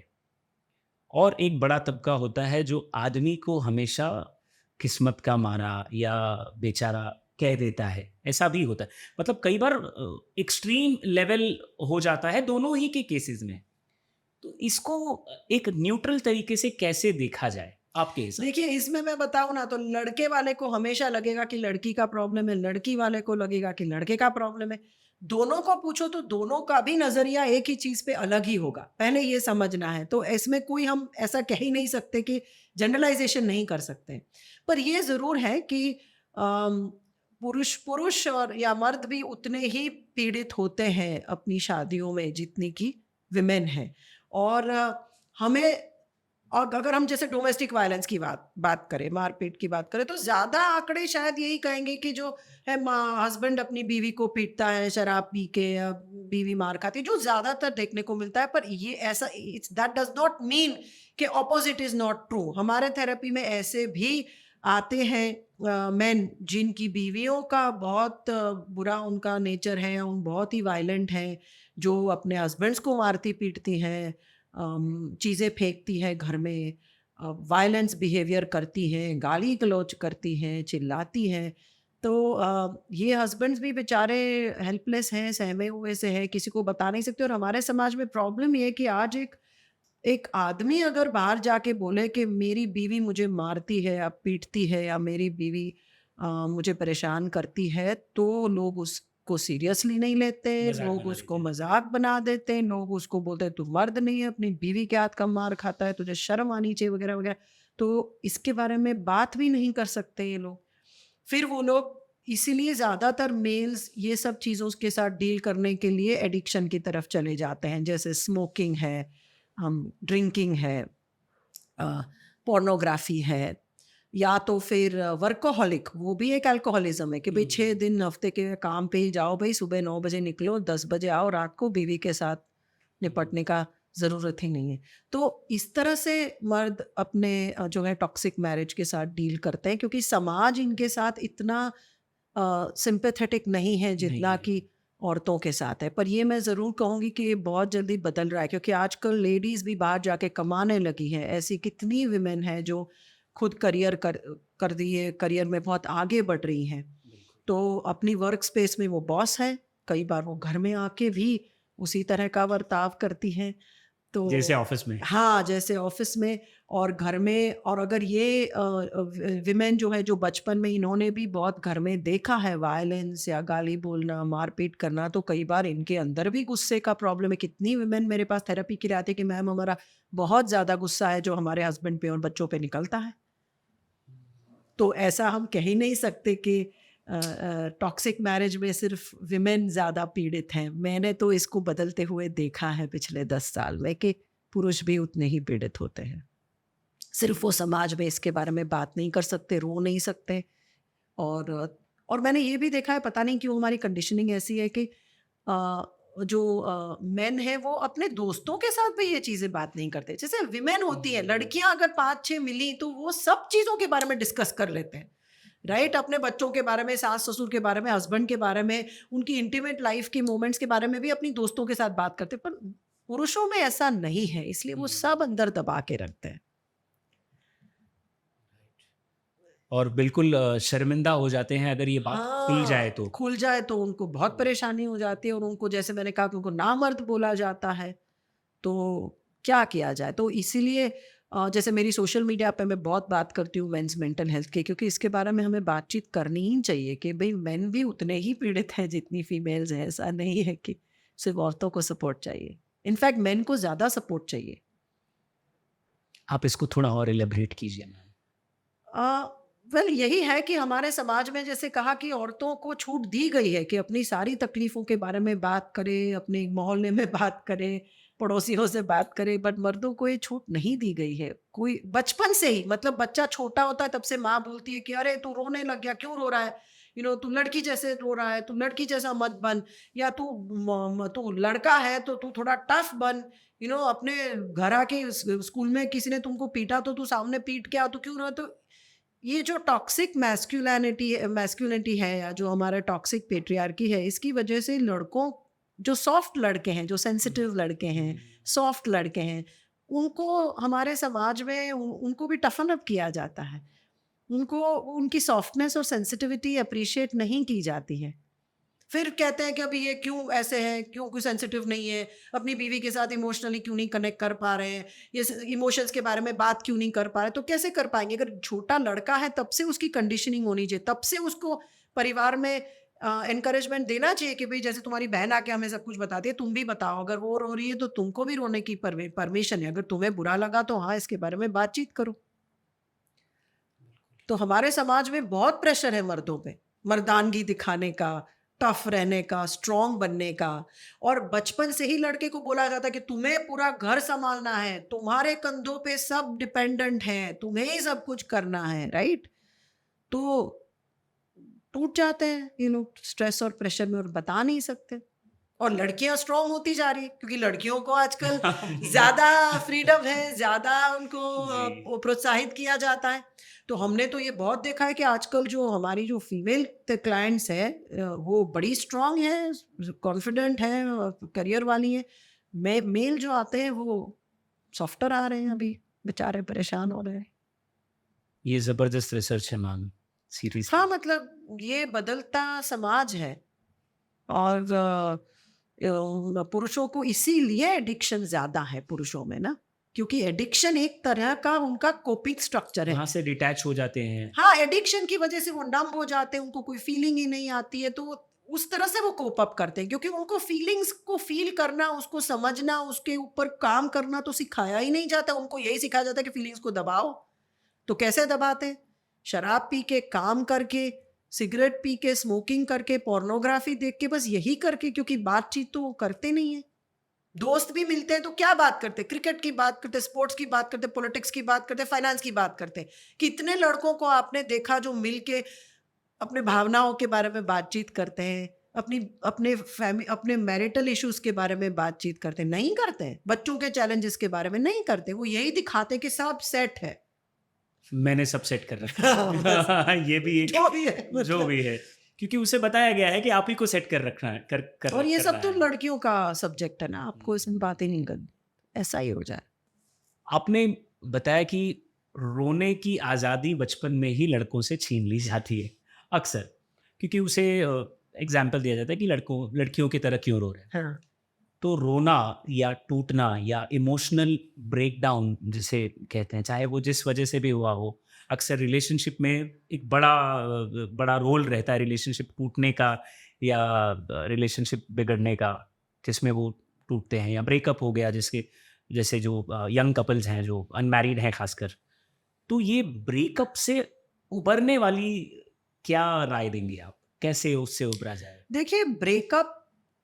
और एक बड़ा तबका होता है जो आदमी को हमेशा किस्मत का मारा या बेचारा कह देता है। ऐसा भी होता है, मतलब कई बार एक्सट्रीम लेवल हो जाता है दोनों ही के केसेस में। तो इसको एक न्यूट्रल तरीके से कैसे देखा जाए आपके हिसाब से? देखिए इसमें मैं बताऊं ना, तो लड़के वाले को हमेशा लगेगा कि लड़की का प्रॉब्लम है, लड़की वाले को लगेगा कि लड़के का प्रॉब्लम है। दोनों को पूछो तो दोनों का भी नजरिया एक ही चीज पे अलग ही होगा, पहले ये समझना है। तो इसमें कोई हम ऐसा कह ही नहीं सकते कि जनरलाइजेशन नहीं कर सकते। पर ये जरूर है कि पुरुष पुरुष और या मर्द भी उतने ही पीड़ित होते हैं अपनी शादियों में जितनी की विमेन है। और हमें, और अगर हम जैसे डोमेस्टिक वायलेंस की बात करें, मारपीट की बात करें, तो ज्यादा आंकड़े शायद यही कहेंगे कि जो है हस्बैंड अपनी बीवी को पीटता है शराब पी के, या बीवी मार खाती है, जो ज्यादातर देखने को मिलता है। पर ये ऐसा, दैट डज नॉट मीन कि ऑपोजिट इज नॉट ट्रू। हमारे थेरेपी में ऐसे भी आते हैं मैन जिनकी बीवियों का बहुत बुरा उनका नेचर है, उन बहुत ही वायलेंट हैं, जो अपने हस्बैंड्स को मारती पीटती हैं, चीज़ें फेंकती है घर में, वायलेंस बिहेवियर करती हैं, गाली गलौज करती हैं, चिल्लाती हैं। तो ये हस्बैंड्स भी बेचारे हेल्पलेस हैं, सहमे हुए से हैं, किसी को बता नहीं सकते। और हमारे समाज में प्रॉब्लम ये है कि आज एक एक आदमी अगर बाहर जाके बोले कि मेरी बीवी मुझे मारती है या पीटती है, या मेरी बीवी मुझे परेशान करती है, तो लोग उसको सीरियसली नहीं लेते, मजाक लोग बना उसको देते हैं। मजाक बना देते हैं, लोग उसको बोलते हैं तू मर्द नहीं है, अपनी बीवी के हाथ का मार खाता है, तुझे शर्म आनी चाहिए, वगैरह वगैरह। तो इसके बारे में बात भी नहीं कर सकते ये लोग। फिर वो लोग, इसीलिए ज़्यादातर मेल्स ये सब चीज़ों के साथ डील करने के लिए एडिक्शन की तरफ चले जाते हैं, जैसे स्मोकिंग है, हम ड्रिंकिंग है, पोर्नोग्राफी है। या तो फिर वर्कोहॉलिक, वो भी एक अल्कोहलिज्म है कि भाई 6 दिन हफ्ते के काम पे ही जाओ, भाई सुबह 9 बजे निकलो, 10 बजे आओ, रात को बीवी के साथ निपटने का ज़रूरत ही नहीं है। तो इस तरह से मर्द अपने जो है टॉक्सिक मैरिज के साथ डील करते हैं, क्योंकि समाज इनके साथ इतना सिंपैथेटिक नहीं है जितना नहीं। कि औरतों के साथ है। पर ये मैं ज़रूर कहूँगी कि ये बहुत जल्दी बदल रहा है, क्योंकि आजकल लेडीज़ भी बाहर जाके कमाने लगी हैं। ऐसी कितनी विमेन हैं जो खुद करियर कर दिए, करियर में बहुत आगे बढ़ रही हैं। तो अपनी वर्क स्पेस में वो बॉस है, कई बार वो घर में आके भी उसी तरह का बर्ताव करती हैं। जैसे तो ऑफिस में। हाँ, जैसे ऑफ़िस में और घर में। और अगर ये विमेन जो है, जो बचपन में इन्होंने भी बहुत घर में देखा है वायलेंस या गाली बोलना, मारपीट करना, तो कई बार इनके अंदर भी गुस्से का प्रॉब्लम है। कितनी विमेन मेरे पास थेरेपी के लिए आती है कि मैम हमारा बहुत ज़्यादा गुस्सा है जो हमारे हस्बैंड पे और बच्चों पे निकलता है। तो ऐसा हम कह ही नहीं सकते कि टॉक्सिक मैरिज में सिर्फ विमेन ज़्यादा पीड़ित हैं। मैंने तो इसको बदलते हुए देखा है पिछले 10 साल में कि पुरुष भी उतने ही पीड़ित होते हैं। सिर्फ वो समाज में इसके बारे में बात नहीं कर सकते, रो नहीं सकते। और और मैंने ये भी देखा है, पता नहीं क्यों हमारी कंडीशनिंग ऐसी है कि जो मेन है वो अपने दोस्तों के साथ भी ये चीज़ें बात नहीं करते। जैसे विमेन होती है, लड़कियां अगर 5-6 मिली तो वो सब चीज़ों के बारे में डिस्कस कर लेते हैं, राइट? अपने बच्चों के बारे में, सास ससुर के बारे में, हस्बैंड के बारे में, उनकी इंटीमेट लाइफ की मोमेंट्स के बारे में भी अपनी दोस्तों के साथ बात करते हैं। पर पुरुषों में ऐसा नहीं है, इसलिए वो सब अंदर दबा के रखते हैं। और बिल्कुल शर्मिंदा हो जाते हैं अगर ये बात खुल जाए हाँ, तो। खुल जाए तो उनको बहुत परेशानी हो जाती है, और उनको, जैसे मैंने कहा, कि उनको नामर्द बोला जाता है। तो क्या किया जाए? तो इसीलिए जैसे मेरी सोशल मीडिया पे मैं बहुत बात करती हूँ मेंस मेंटल हेल्थ की, क्योंकि इसके बारे में हमें बातचीत करनी ही चाहिए कि भई मेन भी उतने ही पीड़ित हैं जितनी फीमेल्स हैं। ऐसा नहीं है कि सिर्फ़ औरतों को सपोर्ट चाहिए। इनफैक्ट मेन को ज़्यादा सपोर्ट चाहिए। आप इसको थोड़ा और इलैबोरेट कीजिए मैम। अ, वेल यही है कि हमारे समाज में, जैसे कहा, कि औरतों को छूट दी गई है कि अपनी सारी तकलीफ़ों के बारे में बात करें, अपने मोहल्ले में बात करें, पड़ोसियों से बात करें, बट मर्दों को ये छूट नहीं दी गई है। कोई बचपन से ही, मतलब बच्चा छोटा होता है तब से माँ बोलती है कि अरे तू रोने लग गया, क्यों रो रहा है? तू लड़की जैसे रो रहा है, तू लड़की जैसा मत बन, या तू लड़का है तो तू थोड़ा टफ बन। अपने घर आके स्कूल में किसी ने तुमको पीटा तो तू सामने पीट के आ, तो क्यों रो? तो ये जो टॉक्सिक मैस्कुलिनिटी है, या जो हमारा टॉक्सिक पेट्रियार्की है, इसकी वजह से लड़कों, जो सॉफ्ट लड़के हैं, जो सेंसिटिव लड़के हैं, सॉफ्ट लड़के हैं, उनको हमारे समाज में उनको भी टफन अप किया जाता है। उनको, उनकी सॉफ्टनेस और सेंसिटिविटी अप्रिशिएट नहीं की जाती है। फिर कहते हैं कि अभी ये क्यों ऐसे हैं, क्यों कोई सेंसिटिव नहीं है, अपनी बीवी के साथ इमोशनली क्यों नहीं कनेक्ट कर पा रहे हैं, ये इमोशंस के बारे में बात क्यों नहीं कर पा रहे। तो कैसे कर पाएंगे? अगर छोटा लड़का है तब से उसकी कंडीशनिंग होनी चाहिए, तब से उसको परिवार में एनकरेजमेंट देना चाहिए कि भाई जैसे तुम्हारी बहन आके हमें सब कुछ बताती है, तुम भी बताओ। अगर वो रो रही है तो तुमको भी रोने की परमिशन है। अगर तुम्हें बुरा लगा तो हाँ, इसके बारे में बातचीत करो। तो हमारे समाज में बहुत प्रेशर है मर्दों पे, मर्दानगी दिखाने का, टफ रहने का, स्ट्रॉन्ग बनने का। और बचपन से ही लड़के को बोला जाता है कि तुम्हें पूरा घर संभालना है, तुम्हारे कंधों पे सब डिपेंडेंट है, तुम्हें ही सब कुछ करना है, राइट? तो टूट जाते हैं ये लोग स्ट्रेस और प्रेशर में, और बता नहीं सकते। और लड़कियां स्ट्रांग होती जा रही है, क्योंकि लड़कियों को आजकल ज्यादा फ्रीडम है, ज्यादा उनको जी। वो प्रोत्साहित किया जाता है। तो हमने तो ये बहुत देखा है कि आजकल जो हमारी जो फीमेल क्लाइंट्स है, वो बड़ी स्ट्रांग है, कॉन्फिडेंट है, करियर वाली है। मेल जो आते हैं वो सॉफ्टर आ रहे हैं, अभी बेचारे परेशान हो रहे हैं। ये ज़बरदस्त रिसर्च है मैम, हाँ, सीरियसली। मतलब ये बदलता समाज है। और पुरुषों को इसीलिए एडिक्शन ज़्यादा है पुरुषों में ना, क्योंकि एडिक्शन एक तरह का उनका कोपिंग स्ट्रक्चर है। वहाँ से डिटैच हो जाते हैं। हाँ, एडिक्शन की वजह से वो नंब हो जाते हैं, उनको कोई फीलिंग ही नहीं आती है, तो उस तरह से वो कोप अप करते हैं, क्योंकि उनको फीलिंग्स को फील करना, उसको समझना, उसके ऊपर काम करना तो सिखाया ही नहीं जाता। उनको यही सिखाया जाता है कि फीलिंग्स को दबाओ। तो कैसे दबाते हैं? शराब पी के, काम करके, सिगरेट पी के, स्मोकिंग करके, पोर्नोग्राफी देख के, बस यही करके, क्योंकि बातचीत तो वो करते नहीं है। दोस्त भी मिलते हैं तो क्या बात करते, क्रिकेट की बात करते, स्पोर्ट्स की बात करते, पॉलिटिक्स की बात करते, फाइनेंस की बात करते। कितने लड़कों को आपने देखा जो मिलके अपने भावनाओं के बारे में बातचीत करते हैं, अपनी अपने मैरिटल इश्यूज के बारे में बातचीत करते हैं? नहीं करते हैं। बच्चों के चैलेंजेस के बारे में नहीं करते, वो यही दिखाते हैं कि सब सेट है। मैंने सब सेट कर हाँ, बस रखा है। ये भी एक जो भी है जो मतलब। भी है, क्योंकि उसे बताया गया है कि आप ही को सेट कर रखना है, और ये सब करना तो है। लड़कियों का सब्जेक्ट है ना, आपको इसमें बात ही नहीं करनी, ऐसा ही हो जाए। आपने बताया कि रोने की आज़ादी बचपन में ही लड़कों से छीन ली जाती है अक्सर, क्योंकि उसे एग्जाम्पल दिया जाता है कि लड़कियों की तरह क्यों रो रहे हैं। हाँ। तो रोना या टूटना या इमोशनल ब्रेकडाउन जिसे कहते हैं, चाहे वो जिस वजह से भी हुआ हो, अक्सर रिलेशनशिप में एक बड़ा रोल रहता है रिलेशनशिप टूटने का या रिलेशनशिप बिगड़ने का, जिसमें वो टूटते हैं या ब्रेकअप हो गया, जिसके जैसे जो यंग कपल्स हैं जो अनमैरिड हैं खासकर। तो ये ब्रेकअप से उबरने वाली क्या राय देंगे आप, कैसे उससे उबरा जाए? देखिए, ब्रेकअप,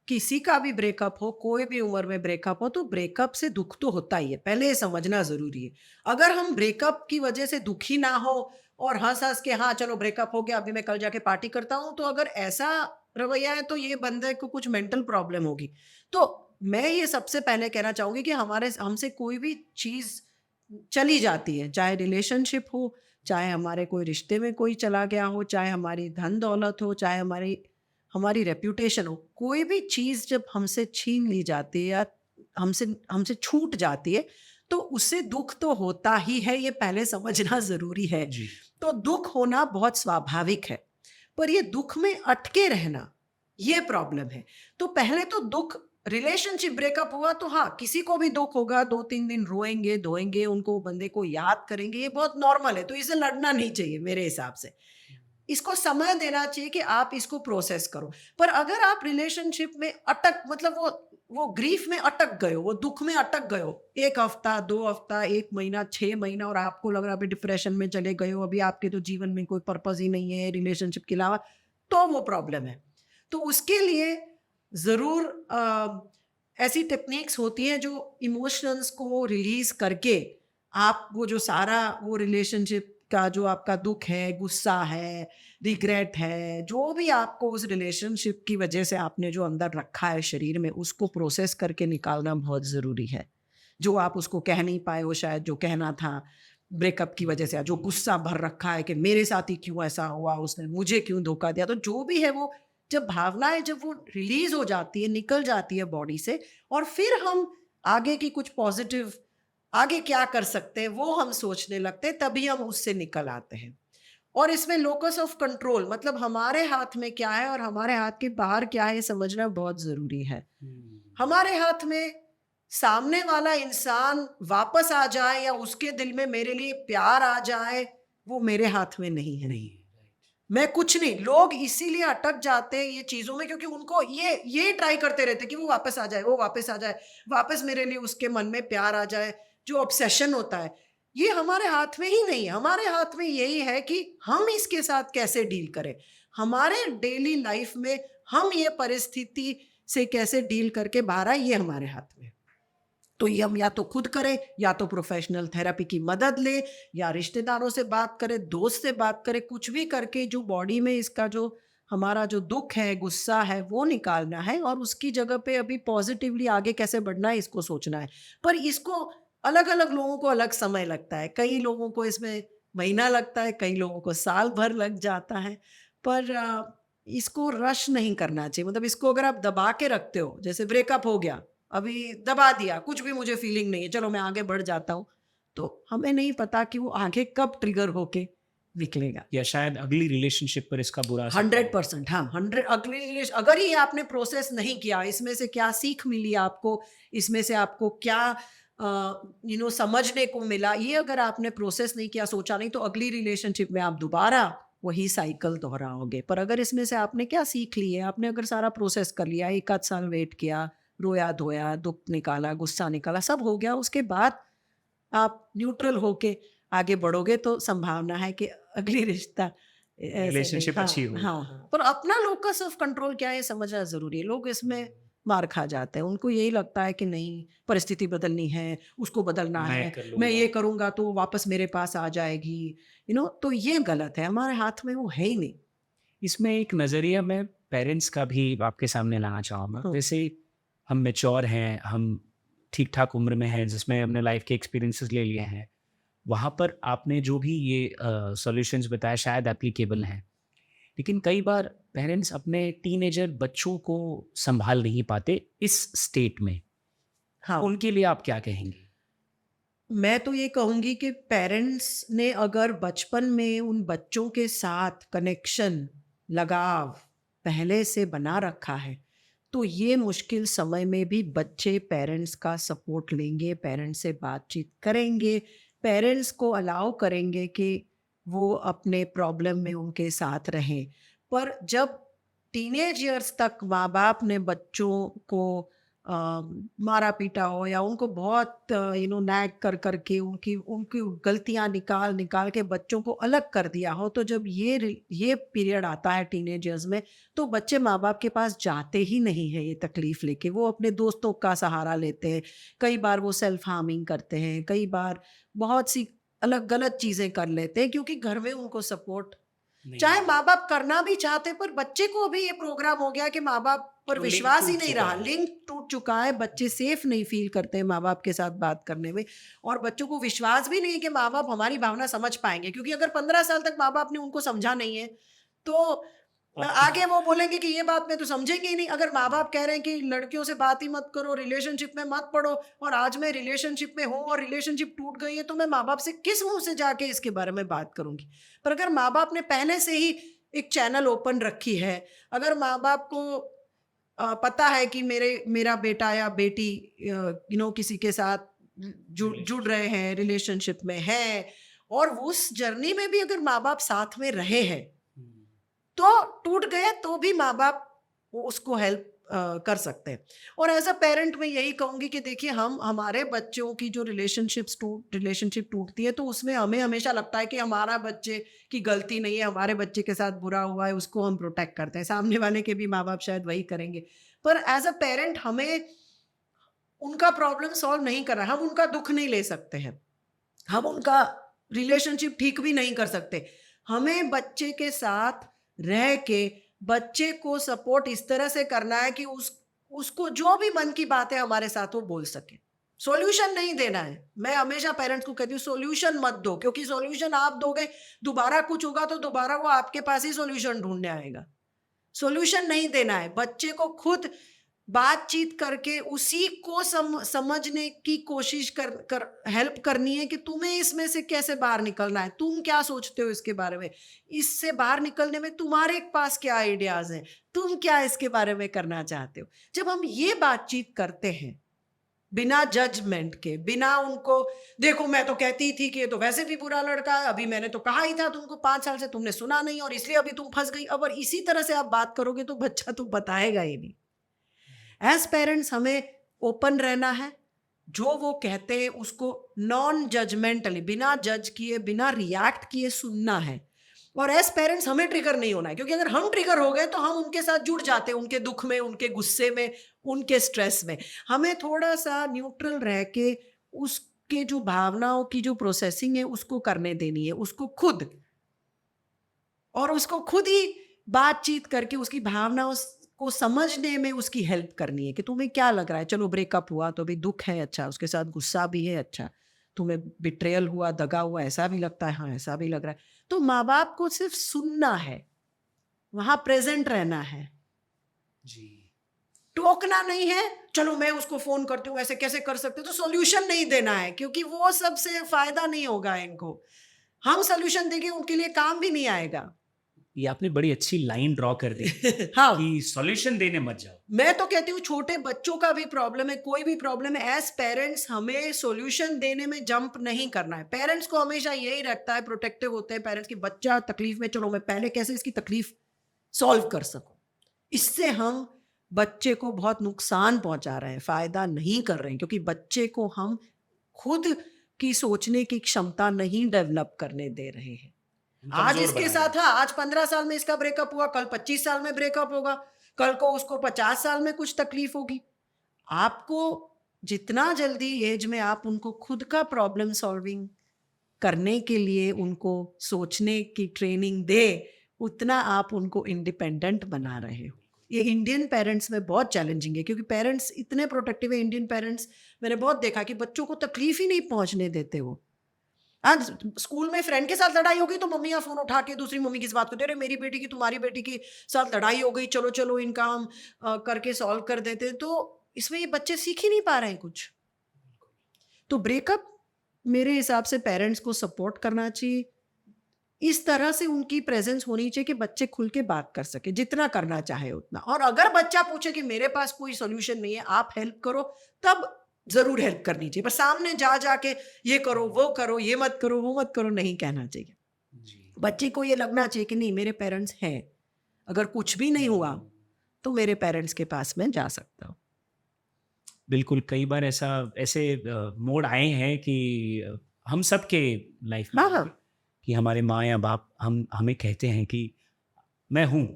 किसी का भी ब्रेकअप हो, कोई भी उम्र में ब्रेकअप हो, तो ब्रेकअप से दुख तो होता ही है, पहले ये समझना ज़रूरी है। अगर हम ब्रेकअप की वजह से दुखी ना हो और हँस-हँस के हाँ, चलो ब्रेकअप हो गया, अभी मैं कल जाके पार्टी करता हूँ, तो अगर ऐसा रवैया है तो ये बंदे को कुछ मेंटल प्रॉब्लम होगी। तो मैं ये सबसे पहले कहना चाहूँगी कि हमारे हमसे कोई भी चीज़ चली जाती है, चाहे रिलेशनशिप हो, चाहे हमारे कोई रिश्ते में कोई चला गया हो, चाहे हमारी धन-दौलत हो, चाहे हमारी हमारी रेप्यूटेशन हो, कोई भी चीज़ जब हमसे छीन ली जाती है या हमसे हमसे छूट जाती है, तो उससे दुःख तो होता ही है, ये पहले समझना ज़रूरी है। जी। तो दुःख होना बहुत स्वाभाविक है, पर ये दुःख में अटके रहना, ये प्रॉब्लम है। तो पहले तो दुःख, रिलेशनशिप ब्रेकअप हुआ तो हाँ, किसी को भी दुःख होगा, 2-3 दिन रोएँगे, धोएँगे, उनको बंदे को याद करेंगे, ये बहुत नॉर्मल है, तो इससे लड़ना नहीं चाहिए मेरे हिसाब से। इसको समय देना चाहिए कि आप इसको प्रोसेस करो। पर अगर आप रिलेशनशिप में अटक, मतलब वो ग्रीफ में अटक गए हो, वो दुःख में अटक गए हो, 1 हफ्ता, 2 हफ्ता, 1 महीना, 6 महीना, और आपको लग रहा है अभी डिप्रेशन में चले गए हो, अभी आपके तो जीवन में कोई पर्पज़ ही नहीं है रिलेशनशिप के अलावा, तो वो प्रॉब्लम है। तो उसके लिए ज़रूर ऐसी टेक्निक्स होती हैं जो इमोशंस को रिलीज़ करके आप वो जो सारा वो रिलेशनशिप का जो आपका दुःख है, गुस्सा है, रिग्रेट है, जो भी आपको उस रिलेशनशिप की वजह से आपने जो अंदर रखा है शरीर में, उसको प्रोसेस करके निकालना बहुत ज़रूरी है। जो आप उसको कह नहीं पाए हो शायद, जो कहना था ब्रेकअप की वजह से, जो गुस्सा भर रखा है कि मेरे साथ ही क्यों ऐसा हुआ, उसने मुझे क्यों धोखा दिया, तो जो भी है वो जब भावनाएँ जब वो रिलीज़ हो जाती है, निकल जाती है बॉडी से, और फिर हम आगे की कुछ पॉज़िटिव, आगे क्या कर सकते हैं वो हम सोचने लगते हैं, तभी हम उससे निकल आते हैं। और इसमें लोकस ऑफ कंट्रोल, मतलब हमारे हाथ में क्या है और हमारे हाथ के बाहर क्या है, ये समझना बहुत ज़रूरी है। हमारे हाथ में सामने वाला इंसान वापस आ जाए या उसके दिल में मेरे लिए प्यार आ जाए, वो मेरे हाथ में नहीं है। नहीं। मैं कुछ नहीं, लोग इसीलिए अटक जाते हैं ये चीज़ों में, क्योंकि उनको ये ट्राई करते रहते हैं कि वो वापस आ जाए, वो वापस आ जाए, वापस मेरे लिए उसके मन में प्यार आ जाए, जो ऑब्सेशन होता है। ये हमारे हाथ में ही नहीं है, हमारे हाथ में यही है कि हम इसके साथ कैसे डील करें। हमारे डेली लाइफ में हम ये परिस्थिति से कैसे डील करके बाहर आए, ये हमारे हाथ में है। तो ये हम या तो खुद करें, या तो प्रोफेशनल थेरेपी की मदद लें, या रिश्तेदारों से बात करें, दोस्त से बात करें, कुछ भी करके जो बॉडी में इसका जो हमारा जो दुःख है, गुस्सा है, वो निकालना है, और उसकी जगह पे अभी पॉज़िटिवली आगे कैसे बढ़ना है, इसको सोचना है। पर इसको अलग-अलग लोगों को अलग समय लगता है। कई लोगों को इसमें महीना लगता है, कई लोगों को साल भर लग जाता है। पर इसको रश नहीं करना चाहिए। मतलब इसको अगर आप दबा के रखते हो, जैसे ब्रेकअप हो गया, अभी दबा दिया, कुछ भी मुझे फीलिंग नहीं है, चलो मैं आगे बढ़ जाता हूँ, तो हमें नहीं पता कि वो आगे कब ट्रिगर होके निकलेगा। या शायद अगली रिलेशनशिप पर इसका बुरा असर पड़े। 100%, हाँ, 100, अगर ये आपने प्रोसेस नहीं किया, इसमें से क्या सीख मिली आपको, इसमें से आपको क्या समझने को मिला, ये अगर आपने प्रोसेस नहीं किया, सोचा नहीं, तो अगली रिलेशनशिप में आप दोबारा वही साइकिल दोहराओगे। पर अगर इसमें से आपने क्या सीख ली है, आपने अगर सारा प्रोसेस कर लिया, 1 आध साल वेट किया, रोया-धोया, दुःख निकाला, गुस्सा निकाला, सब हो गया, उसके बाद आप न्यूट्रल होके आगे बढ़ोगे, तो संभावना है कि अगली रिश्ता ऐसे नहीं। रिलेशनशिप हाँ, अच्छी हो। हाँ, हाँ। पर अपना लोकस ऑफ कंट्रोल क्या है, ये समझना ज़रूरी है। लोग इसमें मार खा जाते हैं। उनको यही लगता है कि नहीं, परिस्थिति बदलनी है, उसको बदलना मैं है, कर मैं लूँगा। ये करूँगा तो वो वापस मेरे पास आ जाएगी, तो ये गलत है, हमारे हाथ में वो है ही नहीं। इसमें एक नज़रिया मैं पेरेंट्स का भी आपके सामने लाना चाहूँगा। हुँ, जैसे हम मैच्योर हैं, हम ठीक-ठाक उम्र में हैं, जिसमें हमने लाइफ़ के एक्सपीरियंसेस ले लिए हैं। वहाँ पर आपने जो भी ये सॉल्यूशंस बताए शायद एप्लीकेबल हैं। लेकिन कई बार पेरेंट्स अपने टीनेजर बच्चों को सँभाल नहीं पाते इस स्टेट में। हाँ। उनके लिए आप क्या कहेंगे? मैं तो ये कहूँगी कि पेरेंट्स ने अगर बचपन में उन बच्चों के साथ कनेक्शन, लगाव पहले से बना रखा है, तो ये मुश्किल समय में भी बच्चे पेरेंट्स का सपोर्ट लेंगे, पेरेंट्स से बातचीत करेंगे, पेरेंट्स को अलाउ करेंगे कि वो अपने प्रॉब्लम में उनके साथ रहें। पर जब टीनेज ईयर्स तक माँ-बाप ने बच्चों को अ, मारा-पीटा हो या उनको बहुत नैग कर कर के उनकी उनकी गलतियाँ निकाल के बच्चों को अलग कर दिया हो, तो जब ये पीरियड आता है टीनेज ईयर्स में, तो बच्चे माँ-बाप के पास जाते ही नहीं हैं ये तकलीफ़ लेके, वो अपने दोस्तों का सहारा लेते हैं। कई बार वो सेल्फ हार्मिंग करते हैं, कई बार बहुत सी अलग गलत चीज़ें कर लेते हैं क्योंकि घर में उनको सपोर्ट, नहीं चाहे मिलता। माँ-बाप करना भी चाहते, पर बच्चे को अभी ये प्रोग्राम हो गया कि माँ-बाप पर वो लिंक विश्वास ही टूट नहीं चुका रहा, है। लिंक टूट चुका है, बच्चे सेफ नहीं फ़ील करते हैं माँ-बाप के साथ बात करने में और बच्चों को विश्वास भी नहीं है कि माँ-बाप हमारी भावना समझ पाएँगे क्योंकि अगर 15 साल तक माँ-बाप ने उनको समझा नहीं है, तो अब तो आगे वो बोलेंगे कि ये बात मैं तो समझेंगे ही नहीं। अगर माँ-बाप कह रहे हैं कि लड़कियों से बात ही मत करो, रिलेशनशिप में मत पड़ो और आज मैं रिलेशनशिप में हूँ और रिलेशनशिप टूट गई है, तो मैं माँ-बाप से किस मुँह से जाके इसके बारे में बात करूँगी? पर अगर माँ-बाप ने पहले से ही एक चैनल ओपन रखी है, अगर माँ-बाप को पता है कि मेरा बेटा या बेटी किसी के साथ जुड़ जुड़ रिलेशनशिप। रहे हैं, रिलेशनशिप में हैं और उस जर्नी में भी अगर माँ-बाप साथ में रहे हैं, हुँ। तो टूट गए तो भी माँ-बाप वो उसको हेल्प कर सकते हैं। और एज़ अ पेरेंट मैं यही कहूँगी कि देखिए, हम हमारे बच्चों की जो रिलेशनशिप टूटती है तो उसमें हमें हमेशा लगता है कि हमारा बच्चे की गलती नहीं है, हमारे बच्चे के साथ बुरा हुआ है, उसको हम प्रोटेक्ट करते हैं। सामने वाले के भी माँ-बाप शायद वही करेंगे। पर एज़ अ पेरेंट हमें उनका प्रॉब्लम सॉल्व नहीं करना है, हम उनका दुःख नहीं ले सकते हैं। हम उनका रिलेशनशिप ठीक भी नहीं कर सकते। हमें बच्चे के साथ रह के बच्चे को सपोर्ट इस तरह से करना है कि उसको जो भी मन की बात है हमारे साथ वो बोल सके। सॉल्यूशन नहीं देना है। मैं हमेशा पेरेंट्स को कहती हूँ सॉल्यूशन मत दो, क्योंकि सॉल्यूशन आप दोगे, दोबारा कुछ होगा तो दोबारा वो आपके पास ही सॉल्यूशन ढूँढने आएगा। सॉल्यूशन नहीं देना है, बच्चे को खुद बातचीत करके उसी को समझने की कोशिश कर हेल्प करनी है कि तुम्हें इसमें से कैसे बाहर निकलना है, तुम क्या सोचते हो इसके बारे में, इससे बाहर निकलने में तुम्हारे पास क्या आइडियाज हैं, तुम क्या इसके बारे में करना चाहते हो। जब हम ये बातचीत करते हैं बिना जजमेंट के, बिना उनको, देखो मैं तो कहती थी कि ये तो वैसे भी बुरा लड़का है, अभी मैंने तो कहा ही था तुमको, 5 साल से तुमने सुना नहीं और इसलिए अभी तुम फंस गई, अब और इसी तरह से आप बात करोगे तो बच्चा तो बताएगा ही नहीं। एज पेरेंट्स हमें ओपन रहना है, जो वो कहते हैं उसको नॉन जजमेंटली, बिना जज किए, बिना रिएक्ट किए सुनना है। और एज पेरेंट्स हमें ट्रिगर नहीं होना है, क्योंकि अगर हम ट्रिगर हो गए तो हम उनके साथ जुड़ जाते हैं, उनके दुख में, उनके गुस्से में, उनके स्ट्रेस में। हमें थोड़ा सा न्यूट्रल रह के उसके जो भावनाओं की जो प्रोसेसिंग है उसको करने देनी है, उसको खुद, और उसको खुद ही बातचीत करके उसकी भावनाओं को समझने में उसकी हेल्प करनी है कि तुम्हें क्या लग रहा है। चलो ब्रेकअप हुआ तो अभी दुख है, अच्छा, उसके साथ गुस्सा भी है, अच्छा, तुम्हें बिट्रेयल हुआ, दगा हुआ, ऐसा भी लगता है, हाँ ऐसा भी लग रहा है। तो माँ बाप को सिर्फ सुनना है, वहां प्रेजेंट रहना है, जी। टोकना नहीं है। चलो मैं उसको फोन करती हूँ, ऐसे कैसे कर सकते हो, तो सॉल्यूशन नहीं देना है, क्योंकि वो सबसे फायदा नहीं होगा इनको। हम सॉल्यूशन देंगे उनके लिए काम भी नहीं आएगा। ये आपने बड़ी अच्छी लाइन ड्रॉ कर दी हाँ, कि सॉल्यूशन देने मत जाओ। मैं तो कहती हूँ छोटे बच्चों का भी प्रॉब्लम है, कोई भी प्रॉब्लम है, एज पेरेंट्स हमें सॉल्यूशन देने में जंप नहीं करना है। पेरेंट्स को हमेशा यही रखता है, प्रोटेक्टिव होते हैं पेरेंट्स की, बच्चा तकलीफ में, चलो मैं पहले कैसे इसकी तकलीफ सॉल्व कर सकूं। इससे हम बच्चे को बहुत नुकसान पहुंचा रहे हैं, फायदा नहीं कर रहे हैं, क्योंकि बच्चे को हम खुद की सोचने की क्षमता नहीं डेवलप करने दे रहे हैं। हम आज कमजोर इसके बना रहे साथ, हैं। हाँ, आज 15 साल में इसका ब्रेकअप हुआ, कल 25 साल में ब्रेकअप होगा, कल को उसको 50 साल में कुछ तकलीफ होगी। आपको जितना जल्दी एज में आप उनको खुद का प्रॉब्लम सॉल्विंग करने के लिए उनको सोचने की ट्रेनिंग दे, उतना आप उनको इंडिपेंडेंट बना रहे हो। ये इंडियन पेरेंट्स में बहुत चैलेंजिंग है, क्योंकि पेरेंट्स इतने प्रोटेक्टिव है इंडियन पेरेंट्स। मैंने बहुत देखा कि बच्चों को तकलीफ ही नहीं पहुंचने देते वो। आज स्कूल में फ्रेंड के साथ लड़ाई हो गई तो मम्मियाँ फोन उठा के दूसरी मम्मी की बात करते, अरे मेरी बेटी की तुम्हारी बेटी की साथ लड़ाई हो गई, चलो चलो इनका हम करके सॉल्व कर देते हैं। तो इसमें ये बच्चे सीख ही नहीं पा रहे हैं कुछ। तो ब्रेकअप मेरे हिसाब से पेरेंट्स को सपोर्ट करना चाहिए, इस तरह से उनकी प्रेजेंस होनी चाहिए कि बच्चे खुल के बात कर सके, जितना करना चाहे उतना। और अगर बच्चा पूछे कि मेरे पास कोई सोल्यूशन नहीं है, आप हेल्प करो, तब जरूर हेल्प करनी चाहिए। पर सामने जा जाके ये करो वो करो, ये मत करो वो मत करो, नहीं कहना चाहिए। बच्चे को ये लगना चाहिए कि नहीं, मेरे पेरेंट्स हैं, अगर कुछ भी नहीं हुआ तो मेरे पेरेंट्स के पास मैं जा सकता हूँ। बिल्कुल, कई बार ऐसे मोड़ आए हैं कि हम सब के लाइफ में हाँ। कि हमारे माँ या बाप हमें कहते हैं कि मैं हूँ।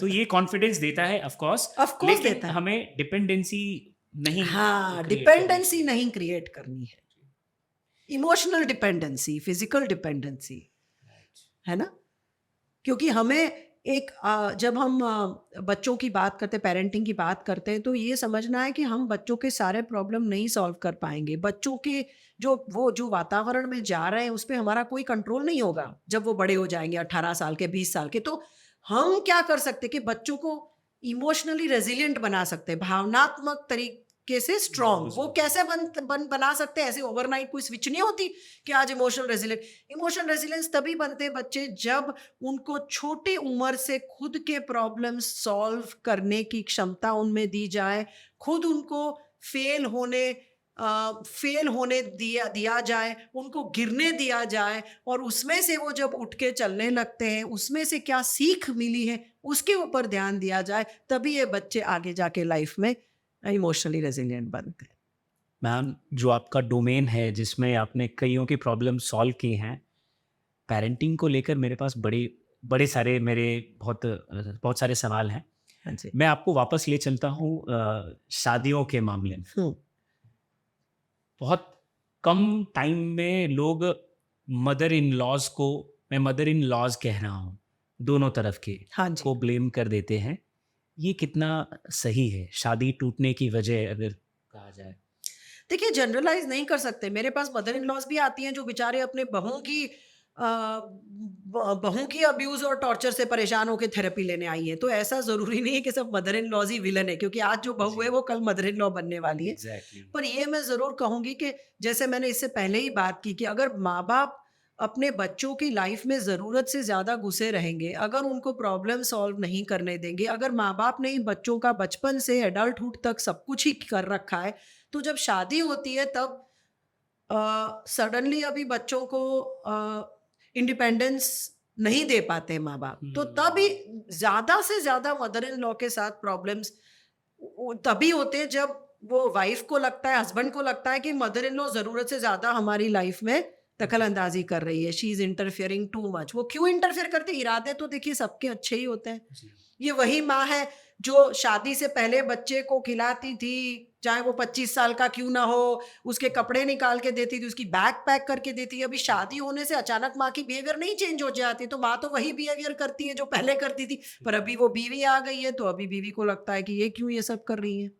तो ये कॉन्फिडेंस देता है ऑफ कोर्स, ऑफ कोर्स लेकिन देता है। हमें डिपेंडेंसी नहीं हाँ, create डिपेंडेंसी करनी नहीं क्रिएट करनी है। इमोशनल डिपेंडेंसी, फिजिकल डिपेंडेंसी, है ना? क्योंकि हमें एक जब हम बच्चों की बात करते, पेरेंटिंग की बात करते हैं, तो ये समझना है कि हम बच्चों के सारे प्रॉब्लम नहीं सॉल्व कर पाएंगे। बच्चों के जो वातावरण में जा रहे हैं उस पर हमारा कोई कंट्रोल नहीं होगा जब वो बड़े हो जाएंगे 18 साल के, 20 साल के। तो हम क्या कर सकते कि बच्चों को इमोशनली रेजिलिएंट बना सकते हैं, भावनात्मक तरीके से स्ट्रांग। वो कैसे बना सकते हैं? ऐसे ओवरनाइट कोई स्विच नहीं होती कि आज इमोशनल रेजिलियंस तभी बनते हैं बच्चे जब उनको छोटी उम्र से खुद के प्रॉब्लम सॉल्व करने की क्षमता उनमें दी जाए, खुद उनको फेल होने दिया जाए, उनको गिरने दिया जाए, और उसमें से वो जब उठ के चलने लगते हैं उसमें से क्या सीख मिली है उसके ऊपर ध्यान दिया जाए, तभी ये बच्चे आगे जाके लाइफ में इमोशनली रेजिलिएंट बनते हैं। मैम, जो आपका डोमेन है जिसमें आपने कईयों की प्रॉब्लम सॉल्व की हैं, पेरेंटिंग को लेकर मेरे पास बड़े सारे बहुत सारे सवाल हैं। हाँ जी। मैं आपको वापस ले चलता हूँ शादियों के मामले में। बहुत कम टाइम में लोग मदर इन लॉज को, मैं मदर इन लॉज कह रहा हूँ, दोनों तरफ के हाँ जी। को ब्लेम कर देते हैं। ये कितना सही है? शादी टूटने की वजह अगर कहा जाए, देखिए, जनरलाइज नहीं कर सकते। मेरे पास मदर इन लॉज भी आती हैं जो बेचारे अपने बहू की अब्यूज और टॉर्चर से परेशान होकर थेरेपी लेने आई है। तो ऐसा जरूरी नहीं है कि सब मदर इन लॉज ही विलन है, क्योंकि आज जो बहू है वो कल मदर इन लॉ बनने वाली है। एग्जैक्टली। पर ये मैं जरूर कहूंगी कि जैसे मैंने इससे पहले ही बात की कि अगर माँ बाप अपने बच्चों की लाइफ में ज़रूरत से ज़्यादा घुसे रहेंगे, अगर उनको प्रॉब्लम सॉल्व नहीं करने देंगे, अगर माँ बाप ने ही बच्चों का बचपन से एडल्टहुड तक सब कुछ ही कर रखा है, तो जब शादी होती है तब सडनली अभी बच्चों को इंडिपेंडेंस नहीं दे पाते माँ बाप, तो तभी ज़्यादा से ज़्यादा मदर इन लॉ के साथ प्रॉब्लम्स तभी होते हैं जब वो वाइफ को लगता है, हस्बैंड को लगता है कि मदर इन लॉ ज़रूरत से ज़्यादा हमारी लाइफ में दखल अंदाजी कर रही है, she is interfering too much. वो क्यों इंटरफियर करते? इरादे तो देखिए सबके अच्छे ही होते हैं। ये वही माँ है जो शादी से पहले बच्चे को खिलाती थी, चाहे वो 25 साल का क्यों ना हो, उसके कपड़े निकाल के देती थी, उसकी बैग पैक करके देती है। अभी शादी होने से अचानक माँ की बिहेवियर नहीं चेंज हो जाती, तो माँ तो वही बिहेवियर करती है जो पहले करती थी। पर अभी वो बीवी आ गई है तो अभी बीवी को लगता है कि ये क्यों ये सब कर रही है।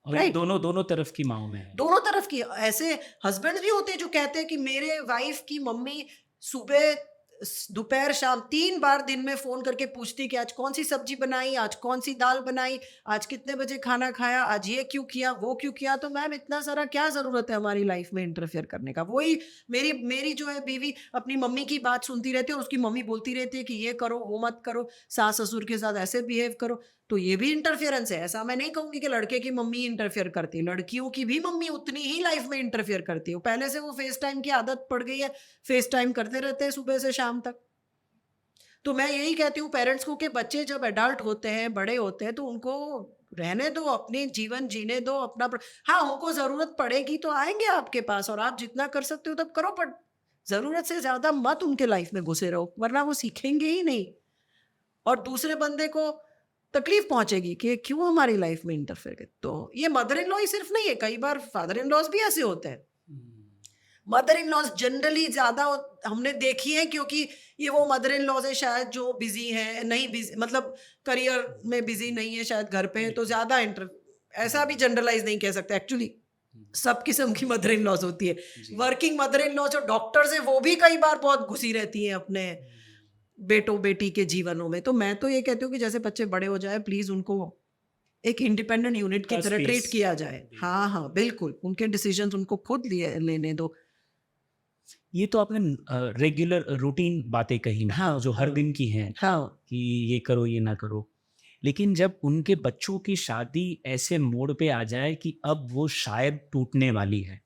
और ये राइट। दोनों तरफ की माओ में है। दोनों तरफ की। ऐसे हस्बैंड्स भी होते हैं जो कहते हैं कि मेरे वाइफ की मम्मी सुबह दोपहर शाम 3 बार दिन में फोन करके पूछती कि आज कौन सी सब्जी बनाई, आज कौन सी दाल बनाई, आज कितने बजे खाना खाया, आज ये क्यों किया वो क्यों किया। तो मैम इतना सारा क्या जरूरत है हमारी लाइफ में इंटरफेयर करने का? वही मेरी जो है बीवी अपनी मम्मी की बात सुनती रहती है और उसकी मम्मी बोलती रहती है कि ये करो वो मत करो, सास ससुर के साथ ऐसे बिहेव करो। तो ये भी इंटरफेरेंस है। ऐसा मैं नहीं कहूंगी कि लड़के की मम्मी इंटरफेयर करती है, लड़कियों की भी मम्मी उतनी ही लाइफ में इंटरफेयर करती है। पहले से वो फेस टाइम की आदत पड़ गई है, फेस टाइम करते रहते हैं सुबह से शाम तक। तो मैं यही कहती हूँ पेरेंट्स को कि बच्चे जब एडल्ट होते हैं, बड़े होते हैं, तो उनको रहने दो, अपने जीवन जीने दो अपना। हाँ, उनको जरूरत पड़ेगी तो आएंगे आपके पास, और आप जितना कर सकते हो तब करो, पर जरूरत से ज्यादा मत उनके लाइफ में घुसे रहो, वरना वो सीखेंगे ही नहीं। और दूसरे बंदे को तकलीफ पहुंचेगी कि क्यों हमारी लाइफ में इंटरफेयर कर। तो ये मदर इन लॉ ही सिर्फ नहीं है, कई बार फादर इन लॉज भी ऐसे होते हैं। मदर इन लॉज जनरली ज्यादा हमने देखी है, क्योंकि ये वो मदर इन लॉज है शायद जो बिजी है, नहीं बिजी मतलब करियर में बिजी नहीं है, शायद घर पे है तो ज्यादा इंटर, ऐसा भी जनरलाइज नहीं कह सकते एक्चुअली, सब किस्म की मदर इन लॉज होती है। वर्किंग मदर इन लॉ जो डॉक्टर्स है वो भी कई बार बहुत घुसी रहती हैं अपने बेटों बेटी के जीवनों में। तो मैं तो ये कहती हूँ कि जैसे बच्चे बड़े हो जाए प्लीज उनको एक इंडिपेंडेंट यूनिट की तरह ट्रीट किया जाए। हाँ हाँ बिल्कुल, उनके डिसीजंस उनको खुद लेने दो। ये तो आपने रेगुलर रूटीन बातें कही ना, हाँ, जो हर हाँ, दिन की हैं हाँ कि ये करो ये ना करो, लेकिन जब उनके बच्चों की शादी ऐसे मोड़ पे आ जाए कि अब वो शायद टूटने वाली है,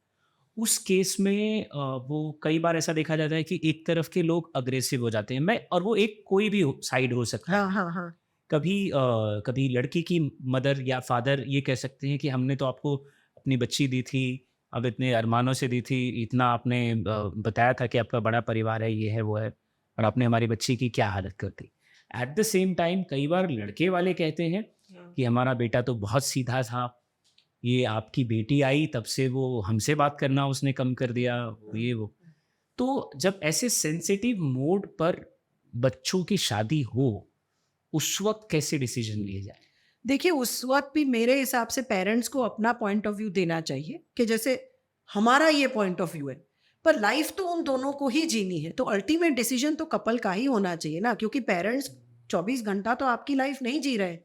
उस केस में वो कई बार ऐसा देखा जाता है कि एक तरफ के लोग अग्रेसिव हो जाते हैं, मैं और वो एक कोई भी साइड हो सकता हाँ है। हाँ हाँ कभी कभी लड़की की मदर या फादर ये कह सकते हैं कि हमने तो आपको अपनी बच्ची दी थी, अब इतने अरमानों से दी थी, इतना आपने बताया था कि आपका बड़ा परिवार है, ये है वो है, और आपने हमारी बच्ची की क्या हालत कर दी। एट द सेम टाइम कई बार लड़के वाले कहते हैं कि हमारा बेटा तो बहुत सीधा था, ये आपकी बेटी आई तब से वो हमसे बात करना उसने कम कर दिया, ये वो। तो जब ऐसे सेंसिटिव मोड पर बच्चों की शादी हो, उस वक्त कैसे डिसीजन लिए जाए? देखिए उस वक्त भी मेरे हिसाब से पेरेंट्स को अपना पॉइंट ऑफ व्यू देना चाहिए कि जैसे हमारा ये पॉइंट ऑफ व्यू है, पर लाइफ तो उन दोनों को ही जीनी है, तो अल्टीमेट डिसीजन तो कपल का ही होना चाहिए ना, क्योंकि पेरेंट्स 24 घंटा तो आपकी लाइफ नहीं जी रहे।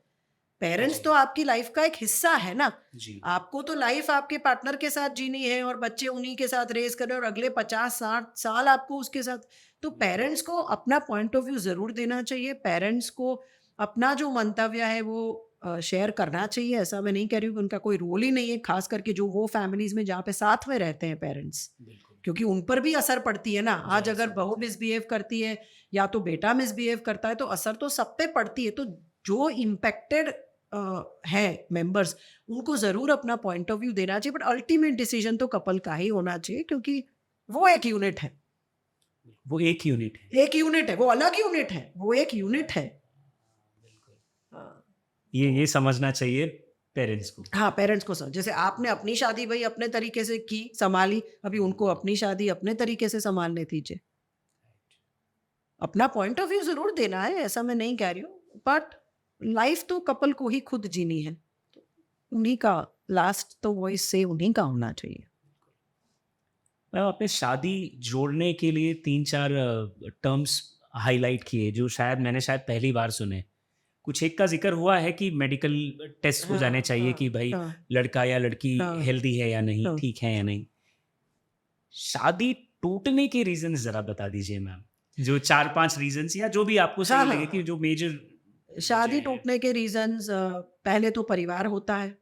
पेरेंट्स तो आपकी लाइफ का एक हिस्सा है ना। जी। आपको तो लाइफ आपके पार्टनर के साथ जीनी है और बच्चे उन्हीं के साथ रेस कर रहे हैं और अगले 50-60 साल आपको उसके साथ। तो पेरेंट्स को अपना पॉइंट ऑफ व्यू जरूर देना चाहिए, पेरेंट्स को अपना जो मंतव्य है वो शेयर करना चाहिए। ऐसा मैं नहीं कह रही हूँ कि उनका कोई रोल ही नहीं है, खास करके जो वो फैमिलीज में जहाँ पे साथ में रहते हैं पेरेंट्स, बिल्कुल। क्योंकि उन पर भी असर पड़ती है ना। आज ज़ाहिर सी अगर बात बहू है। मिसबिहेव करती है या तो बेटा मिसबिहेव करता है तो असर तो सब पे पड़ती है। तो जो इम्पेक्टेड है मेंबर्स, उनको ज़रूर अपना पॉइंट ऑफ व्यू देना चाहिए, बट अल्टीमेट डिसीजन तो कपल का ही होना चाहिए, क्योंकि वो एक यूनिट है। वो एक यूनिट है। एक यूनिट है, वो अलग यूनिट है, वो एक यूनिट है। हाँ, ये समझना चाहिए पेरेंट्स को। हाँ पेरेंट्स को समझ, जैसे आपने अपनी शादी भाई अपने तरीके से की संभाली, अभी उनको अपनी शादी अपने तरीके से संभालने दीजिए। अपना पॉइंट ऑफ व्यू जरूर देना है, ऐसा मैं नहीं कह रही हूँ, बट लाइफ तो कपल को ही खुद जीनी है। उन्हीं का लास्ट तो वॉइस से उन्हीं का होना चाहिए। मैम आपने शादी जोड़ने के लिए 3-4 टर्म्स हाइलाइट किए जो शायद मैंने पहली बार सुने। कुछ एक का ज़िक्र हुआ है कि मेडिकल टेस्ट हो जाने हाँ चाहिए कि हाँ भाई हाँ लड़का या लड़की हाँ हेल्दी है या नहीं, हाँ। ठीक है या नहीं। शादी टूटने के रीज़न्स ज़रा बता दीजिए मैम। जो 4-5 रीज़न्स या जो भी आपको हाँ सही लगे कि हाँ, जो मेजर वजह शादी है। टूटने के रीजंस पहले तो परिवार होता है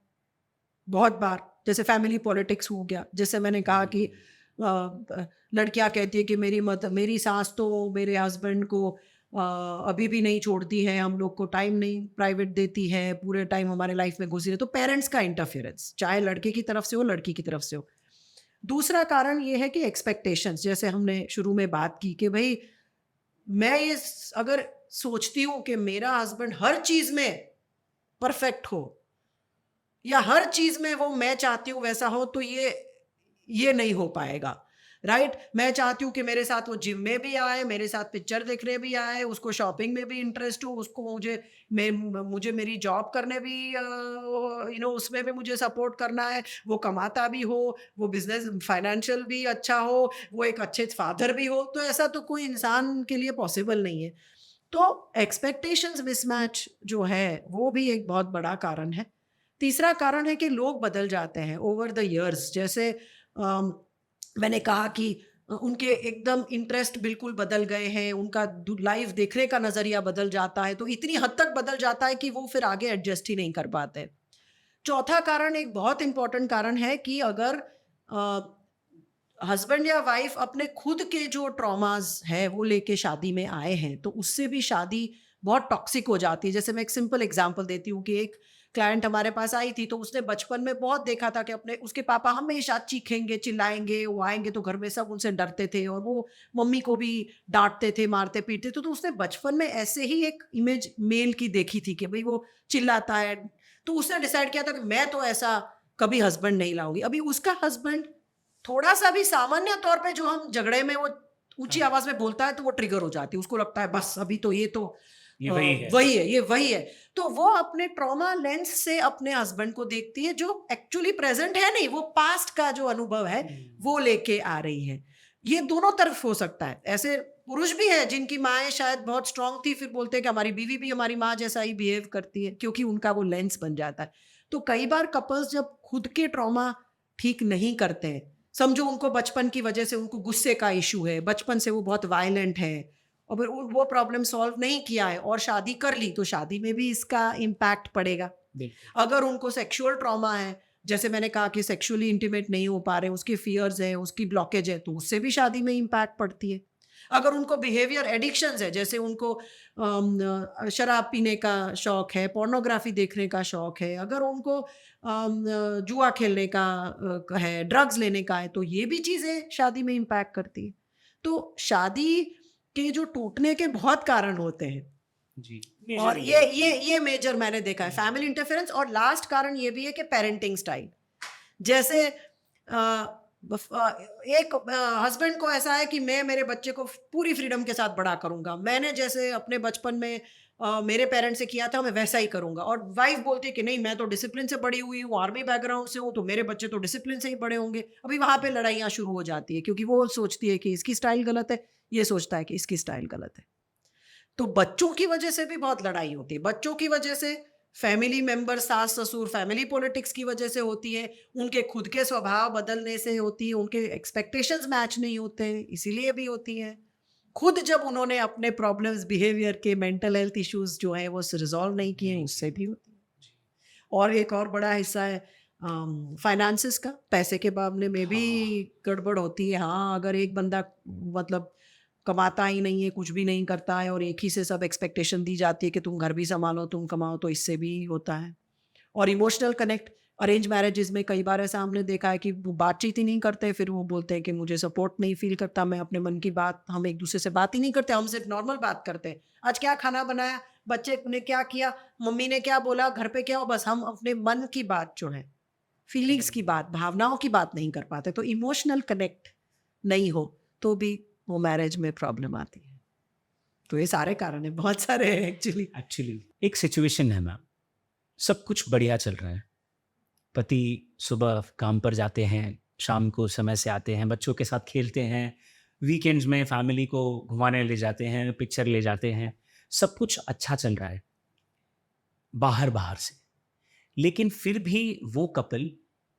बहुत बार, जैसे फैमिली पॉलिटिक्स हो गया। जैसे मैंने कहा कि लड़कियां कहती है कि मेरी सास तो मेरे हस्बैंड को अभी भी नहीं छोड़ती है, हम लोग को टाइम नहीं प्राइवेट देती है, पूरे टाइम हमारे लाइफ में घुसी है। तो पेरेंट्स का इंटरफेरेंस, चाहे लड़के की तरफ से हो लड़की की तरफ से हो। दूसरा कारण ये है कि एक्सपेक्टेशंस, जैसे हमने शुरू में बात की कि भाई मैं ये अगर सोचती हूँ कि मेरा हस्बैंड हर चीज में परफेक्ट हो या हर चीज में वो मैं चाहती हूँ वैसा हो, तो ये नहीं हो पाएगा। राइट, मैं चाहती हूँ कि मेरे साथ वो जिम में भी आए, मेरे साथ पिक्चर देखने भी आए, उसको शॉपिंग में भी इंटरेस्ट हो, उसको मुझे मेरी जॉब करने भी उसमें भी मुझे सपोर्ट करना है, वो कमाता भी हो, वो बिजनेस फाइनेंशियल भी अच्छा हो, वो एक अच्छे फादर भी हो। तो ऐसा तो कोई इंसान के लिए पॉसिबल नहीं है। तो एक्सपेक्टेशंस मिसमैच जो है वो भी एक बहुत बड़ा कारण है। तीसरा कारण है कि लोग बदल जाते हैं ओवर द इयर्स। जैसे मैंने कहा कि उनके एकदम इंटरेस्ट बिल्कुल बदल गए हैं, उनका लाइफ देखने का नज़रिया बदल जाता है, तो इतनी हद तक बदल जाता है कि वो फिर आगे एडजस्ट ही नहीं कर पाते। चौथा कारण एक बहुत इंपॉर्टेंट कारण है कि अगर हस्बैंड या वाइफ अपने खुद के जो ट्रॉमास है वो लेके शादी में आए हैं, तो उससे भी शादी बहुत टॉक्सिक हो जाती है। जैसे मैं एक सिंपल एग्जांपल देती हूँ कि एक क्लाइंट हमारे पास आई थी, तो उसने बचपन में बहुत देखा था कि अपने उसके पापा हमेशा चीखेंगे, चिल्लाएंगे, वो आएंगे तो घर में सब उनसे डरते थे और वो मम्मी को भी डांटते थे, मारते पीटते थे। तो उसने बचपन में ऐसे ही एक इमेज मेल की देखी थी कि भाई वो चिल्लाता है, तो उसने डिसाइड किया था कि मैं तो ऐसा कभी हस्बैंड नहीं लाऊंगी। अभी उसका हस्बैंड थोड़ा सा भी सामान्य तौर पे जो हम झगड़े में वो ऊंची हाँ, आवाज में बोलता है तो वो ट्रिगर हो जाती है, उसको लगता है बस अभी तो ये तो ये वही है। वही है, ये वही है। तो वो अपने ट्रॉमा लेंस से अपने हस्बैंड को देखती है, जो एक्चुअली प्रेजेंट है नहीं, वो पास्ट का जो अनुभव है वो लेके आ रही है। ये दोनों तरफ हो सकता है। ऐसे पुरुष भी है जिनकी माएँ शायद बहुत स्ट्रांग थी, फिर बोलते हैं कि हमारी बीवी भी हमारी माँ जैसा ही बिहेव करती है, क्योंकि उनका वो लेंस बन जाता है। तो कई बार कपल्स जब खुद के ट्रॉमा ठीक नहीं करते हैं, समझो उनको बचपन की वजह से उनको गुस्से का इशू है, बचपन से वो बहुत वायलेंट है, और फिर वो प्रॉब्लम सॉल्व नहीं किया है और शादी कर ली, तो शादी में भी इसका इम्पैक्ट पड़ेगा। बिल्कुल। अगर उनको सेक्सुअल ट्रॉमा है, जैसे मैंने कहा कि सेक्सुअली इंटीमेट नहीं हो पा रहे, उसके फियर्स हैं, उसकी ब्लॉकेज है, तो उससे भी शादी में इम्पैक्ट पड़ती है। अगर उनको बिहेवियर एडिक्शंस है, जैसे उनको शराब पीने का शौक है, पोर्नोग्राफी देखने का शौक है, अगर उनको जुआ खेलने का है, ड्रग्स लेने का है, तो ये भी चीज़ें शादी में इम्पैक्ट करती है। तो शादी के जो टूटने के बहुत कारण होते हैं, जी, और मेजर ये मेजर मैंने देखा है, फैमिली इंटरफेरेंस। और लास्ट कारण ये भी है कि पेरेंटिंग स्टाइल, जैसे एक हस्बैंड को ऐसा है कि मैं मेरे बच्चे को पूरी फ्रीडम के साथ बड़ा करूंगा, मैंने जैसे अपने बचपन में मेरे पेरेंट्स से किया था मैं वैसा ही करूंगा, और वाइफ बोलती है कि नहीं, मैं तो डिसिप्लिन से बड़ी हुई हूँ, आर्मी बैकग्राउंड से हूँ, तो मेरे बच्चे तो डिसिप्लिन से ही बड़े होंगे। अभी वहां पे लड़ाइयाँ शुरू हो जाती है, क्योंकि वो सोचती है कि इसकी स्टाइल गलत है, ये सोचता है कि इसकी स्टाइल गलत है। तो बच्चों की वजह से भी बहुत लड़ाई होती है, बच्चों की वजह से, फैमिली मेंबर, सास ससुर, फैमिली पॉलिटिक्स की वजह से होती है, उनके खुद के स्वभाव बदलने से होती है, उनके एक्सपेक्टेशंस मैच नहीं होते हैं इसीलिए भी होती है। खुद जब उन्होंने अपने प्रॉब्लम्स, बिहेवियर के, मेंटल हेल्थ इश्यूज जो हैं वो रिजॉल्व नहीं किए हैं, उससे भी होती है। और एक और बड़ा हिस्सा है फाइनेंसिस का, पैसे के मामले में भी गड़बड़ होती है। हाँ, अगर एक बंदा मतलब कमाता ही नहीं है, कुछ भी नहीं करता है, और एक ही से सब एक्सपेक्टेशन दी जाती है कि तुम घर भी संभालो, तुम कमाओ, तो इससे भी होता है। और इमोशनल कनेक्ट, अरेंज मैरिजेस में कई बार ऐसा हमने देखा है कि वो बातचीत ही नहीं करते, फिर वो बोलते हैं कि मुझे सपोर्ट नहीं फील करता, मैं अपने मन की बात, हम एक दूसरे से बात ही नहीं करते, हम सिर्फ नॉर्मल बात करते हैं, आज क्या खाना बनाया, बच्चे ने क्या किया, मम्मी ने क्या बोला, घर पे क्या हो, बस हम अपने मन की बात जो है, फीलिंग्स की बात, भावनाओं की बात नहीं कर पाते। तो इमोशनल कनेक्ट नहीं हो तो भी वो मैरिज में प्रॉब्लम आती है। तो ये सारे कारण हैं, बहुत सारे हैं एक्चुअली। एक सिचुएशन है मैम, सब कुछ बढ़िया चल रहा है, पति सुबह काम पर जाते हैं, शाम को समय से आते हैं, बच्चों के साथ खेलते हैं, वीकेंड्स में फैमिली को घुमाने ले जाते हैं, पिक्चर ले जाते हैं, सब कुछ अच्छा चल रहा है बाहर बाहर से। लेकिन फिर भी वो कपल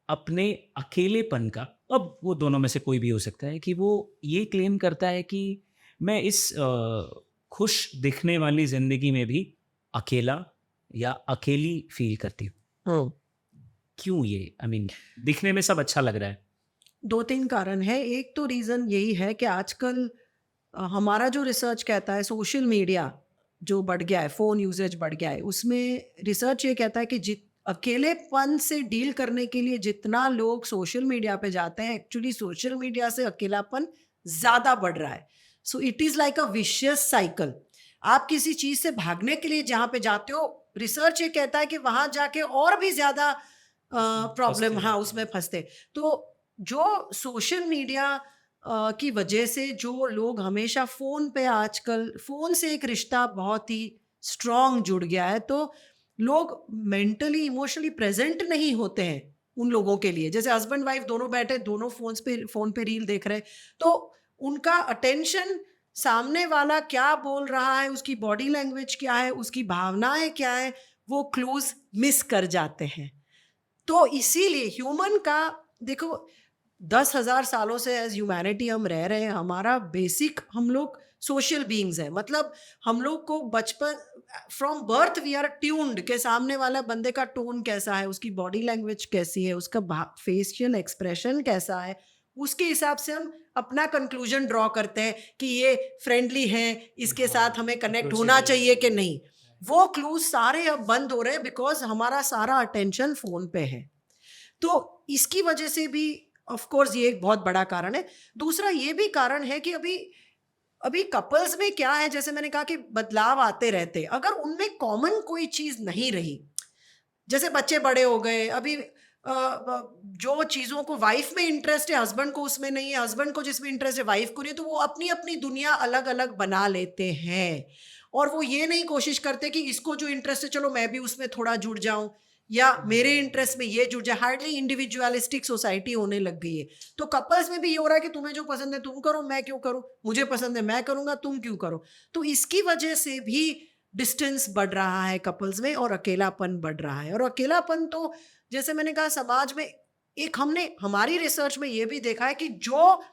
अपने अकेलेपन का, अब वो दोनों में से कोई भी हो सकता है, कि वो ये क्लेम करता है कि मैं इस खुश दिखने वाली जिंदगी में भी अकेला या अकेली फील करती हूँ। क्यों ये, आई मीन दिखने में सब अच्छा लग रहा है। 2-3 कारण है। एक तो रीज़न यही है कि आजकल हमारा जो रिसर्च कहता है, सोशल मीडिया जो बढ़ गया है, फ़ोन यूसेज बढ़ गया है, उसमें रिसर्च ये कहता है कि अकेलेपन से डील करने के लिए जितना लोग सोशल मीडिया पे जाते हैं, एक्चुअली सोशल मीडिया से अकेलापन ज़्यादा बढ़ रहा है। So it is like a vicious cycle. आप किसी चीज़ से भागने के लिए जहाँ पे जाते हो, रिसर्च ये कहता है कि वहाँ जाके और भी ज़्यादा प्रॉब्लम, फंसते हाँ, जाते उसमें हैं। फँसते। तो जो सोशल मीडिया की वजह से जो लोग हमेशा फ़ोन पे, आजकल फ़ोन से एक रिश्ता बहुत ही स्ट्रॉन्ग जुड़ गया है, तो लोग मेंटली, इमोशनली प्रेज़ेंट नहीं होते हैं उन लोगों के लिए। जैसे हस्बैंड वाइफ़ दोनों बैठे, दोनों फ़ोन पे रील देख रहे हैं, तो उनका अटेंशन सामने वाला क्या बोल रहा है, उसकी बॉडी लैंग्वेज क्या है, उसकी भावनाएँ क्या हैं, वो क्लूज़ मिस कर जाते हैं। तो इसीलिए ह्यूमन का, देखो, 10,000 सालों से एज ह्यूमैनिटी हम रह रहे हैं, हमारा बेसिक, हम लोग सोशल बीइंग्स हैं। मतलब हम लोग को बचपन, from birth we are tuned के सामने वाला बंदे का टोन कैसा है, उसकी बॉडी लैंग्वेज कैसी है, उसका फेशियल एक्सप्रेशन कैसा है, उसके हिसाब से हम अपना कंक्लूजन ड्रॉ करते हैं कि ये फ्रेंडली है, इसके साथ हमें कनेक्ट होना अप्रोचेबल चाहिए कि नहीं। वो क्लूज सारे अब बंद हो रहे हैं बिकॉज हमारा सारा अटेंशन फोन पे है। तो इसकी वजह से भी ऑफ कोर्स ये एक बहुत बड़ा कारण है। दूसरा ये भी कारण है कि अभी अभी कपल्स में क्या है, जैसे मैंने कहा कि बदलाव आते रहते, अगर उनमें कॉमन कोई चीज नहीं रही, जैसे बच्चे बड़े हो गए, अभी जो चीज़ों को वाइफ में इंटरेस्ट है हस्बैंड को उसमें नहीं है, हस्बैंड को जिसमें इंटरेस्ट है वाइफ को नहीं, तो वो अपनी अपनी दुनिया अलग अलग बना लेते हैं। और वो ये नहीं कोशिश करते कि इसको जो इंटरेस्ट है चलो मैं भी उसमें थोड़ा जुड़ जाऊं, या मेरे इंटरेस्ट में ये जुड़ जाए। हार्डली इंडिविजुअलिस्टिक सोसाइटी होने लग गई है। तो कपल्स में भी ये हो रहा है कि तुम्हें जो पसंद है तुम करो, मैं क्यों करूं, मुझे पसंद है मैं करूंगा, तुम क्यों करो। तो इसकी वजह से भी डिस्टेंस बढ़ रहा है कपल्स में, और अकेलापन बढ़ रहा है। और अकेलापन तो जैसे मैंने कहा समाज में एक, हमने हमारी रिसर्च में ये भी देखा है कि जो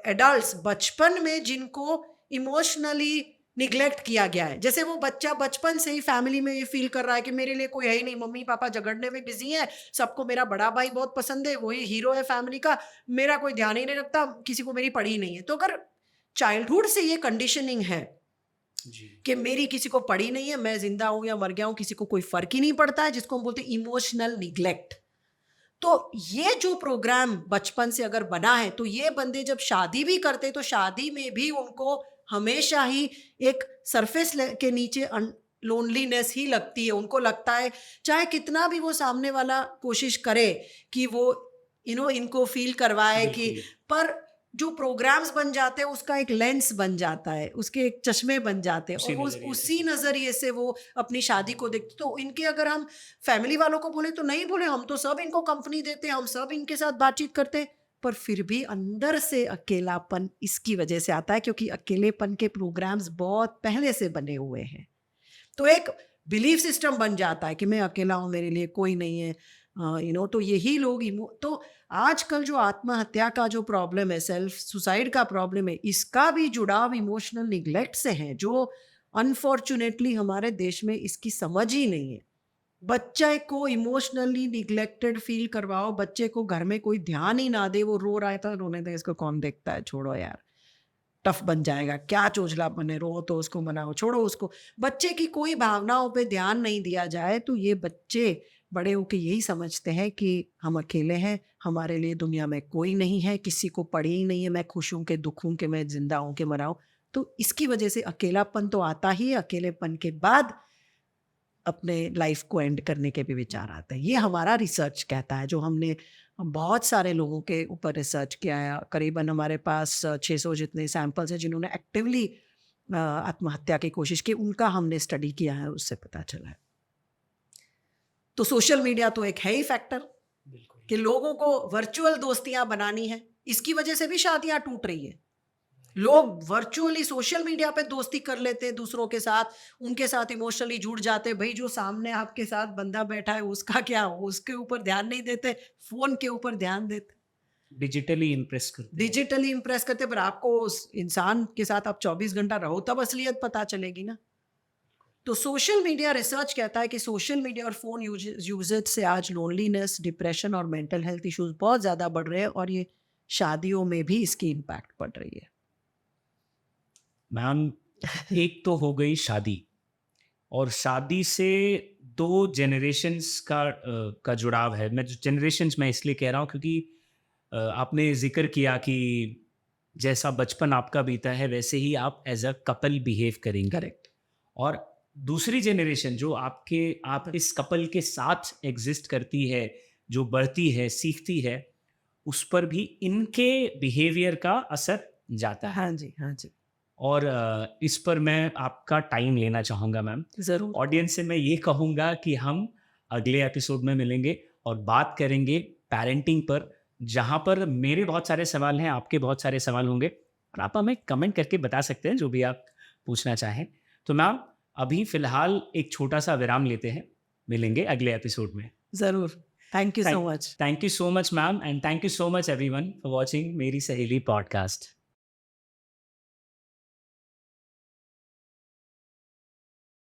एडल्ट्स बचपन में जिनको इमोशनली निग्लेक्ट किया गया है, जैसे वो बच्चा बचपन से ही फैमिली में ये फील कर रहा है कि मेरे लिए कोई है ही नहीं, मम्मी पापा झगड़ने में बिजी है, सबको मेरा बड़ा भाई बहुत पसंद है, वही हीरो है फैमिली का, मेरा कोई ध्यान ही नहीं रखता, किसी को मेरी पड़ी नहीं है। तो अगर चाइल्डहुड से ये कंडीशनिंग है जी। कि मेरी किसी को पड़ी नहीं है, मैं जिंदा हूं या मर गया हूं किसी को कोई फर्क ही नहीं पड़ता है, जिसको हम बोलते हैं इमोशनल निग्लेक्ट। तो ये जो प्रोग्राम बचपन से अगर बना है, तो ये बंदे जब शादी भी करते तो शादी में भी उनको हमेशा ही एक सरफेस के नीचे लोनलीनेस ही लगती है। उनको लगता है चाहे कितना भी वो सामने वाला कोशिश करे कि वो इनको फील करवाए कि, पर जो प्रोग्राम्स बन जाते हैं उसका एक लेंस बन जाता है, उसके एक चश्मे बन जाते हैं, और उसी नजरिए से वो अपनी शादी को देखते। तो इनके अगर हम फैमिली वालों को बोले तो नहीं बोले, हम तो सब इनको कंपनी देते हैं, हम सब इनके साथ बातचीत करते हैं, पर फिर भी अंदर से अकेलापन इसकी वजह से आता है क्योंकि अकेलेपन के प्रोग्राम्स बहुत पहले से बने हुए हैं। तो एक बिलीफ सिस्टम बन जाता है कि मैं अकेला हूँ, मेरे लिए कोई नहीं है, तो यही लोग तो आजकल जो आत्महत्या का जो प्रॉब्लम है, सेल्फ सुसाइड का प्रॉब्लम है, इसका भी जुड़ाव इमोशनल निग्लेक्ट से है, जो अनफॉर्चुनेटली हमारे देश में इसकी समझ ही नहीं है। बच्चे को इमोशनली निग्लेक्टेड फील करवाओ, बच्चे को घर में कोई ध्यान ही ना दे, वो रो रहा है तो रोने दे, इसको कौन देखता है, छोड़ो यार, टफ बन जाएगा, क्या चोचला बने, रो तो उसको मनाओ, छोड़ो उसको। बच्चे की कोई भावनाओं पे ध्यान नहीं दिया जाए तो ये बच्चे बड़े होके यही समझते हैं कि हम अकेले हैं, हमारे लिए दुनिया में कोई नहीं है, किसी को पड़ी ही नहीं है, मैं खुश हूँ कि दुख हूँ कि मैं जिंदा हूँ कि मरा हूँ। तो इसकी वजह से अकेलापन तो आता ही है, अकेलेपन के बाद अपने लाइफ को एंड करने के भी विचार आते हैं। ये हमारा रिसर्च कहता है, जो हमने बहुत सारे लोगों के ऊपर रिसर्च किया है। करीबन हमारे पास 600 जितने सैंपल्स हैं जिन्होंने एक्टिवली आत्महत्या की कोशिश की, उनका हमने स्टडी किया है, उससे पता चला है। तो सोशल मीडिया तो एक है ही फैक्टर कि लोगों को वर्चुअल दोस्तियां बनानी है, इसकी वजह से भी शादियां टूट रही है। लोग वर्चुअली सोशल मीडिया पे दोस्ती कर लेते हैं दूसरों के साथ, उनके साथ इमोशनली जुड़ जाते हैं। भाई जो सामने आपके साथ बंदा बैठा है उसका क्या हो, उसके ऊपर ध्यान नहीं देते, फोन के ऊपर ध्यान देते, डिजिटली इम्प्रेस करते, पर आपको उस इंसान के साथ आप 24 घंटा रहो तब असलियत पता चलेगी ना। तो सोशल मीडिया रिसर्च कहता है कि सोशल मीडिया और फोन यूजेज से आज लोनलीनेस, डिप्रेशन और मेंटल हेल्थ इश्यूज बहुत ज्यादा बढ़ रहे हैं, और ये शादियों में भी इसकी इम्पैक्ट पड़ रही है। मैम, एक तो हो गई शादी, और शादी से 2 जनरेशन्स का जुड़ाव है। मैं जनरेशन्स मैं इसलिए कह रहा हूँ क्योंकि आपने जिक्र किया कि जैसा बचपन आपका बीता है वैसे ही आप एज अ कपल बिहेव करेंगे। करेक्ट। और दूसरी जनरेशन जो आप इस कपल के साथ एग्जिस्ट करती है, जो बढ़ती है, सीखती है, उस पर भी इनके बिहेवियर का असर जाता है। हाँ जी, हाँ जी। और इस पर मैं आपका टाइम लेना चाहूँगा मैम। जरूर। ऑडियंस से मैं ये कहूँगा कि हम अगले एपिसोड में मिलेंगे और बात करेंगे पेरेंटिंग पर, जहाँ पर मेरे बहुत सारे सवाल हैं, आपके बहुत सारे सवाल होंगे, और आप हमें कमेंट करके बता सकते हैं जो भी आप पूछना चाहें। तो मैम अभी फ़िलहाल एक छोटा सा विराम लेते हैं, मिलेंगे अगले एपिसोड में। ज़रूर। Thank you so much. Thank you so much ma'am, and thank you so much everyone for watching मेरी सहेली पॉडकास्ट।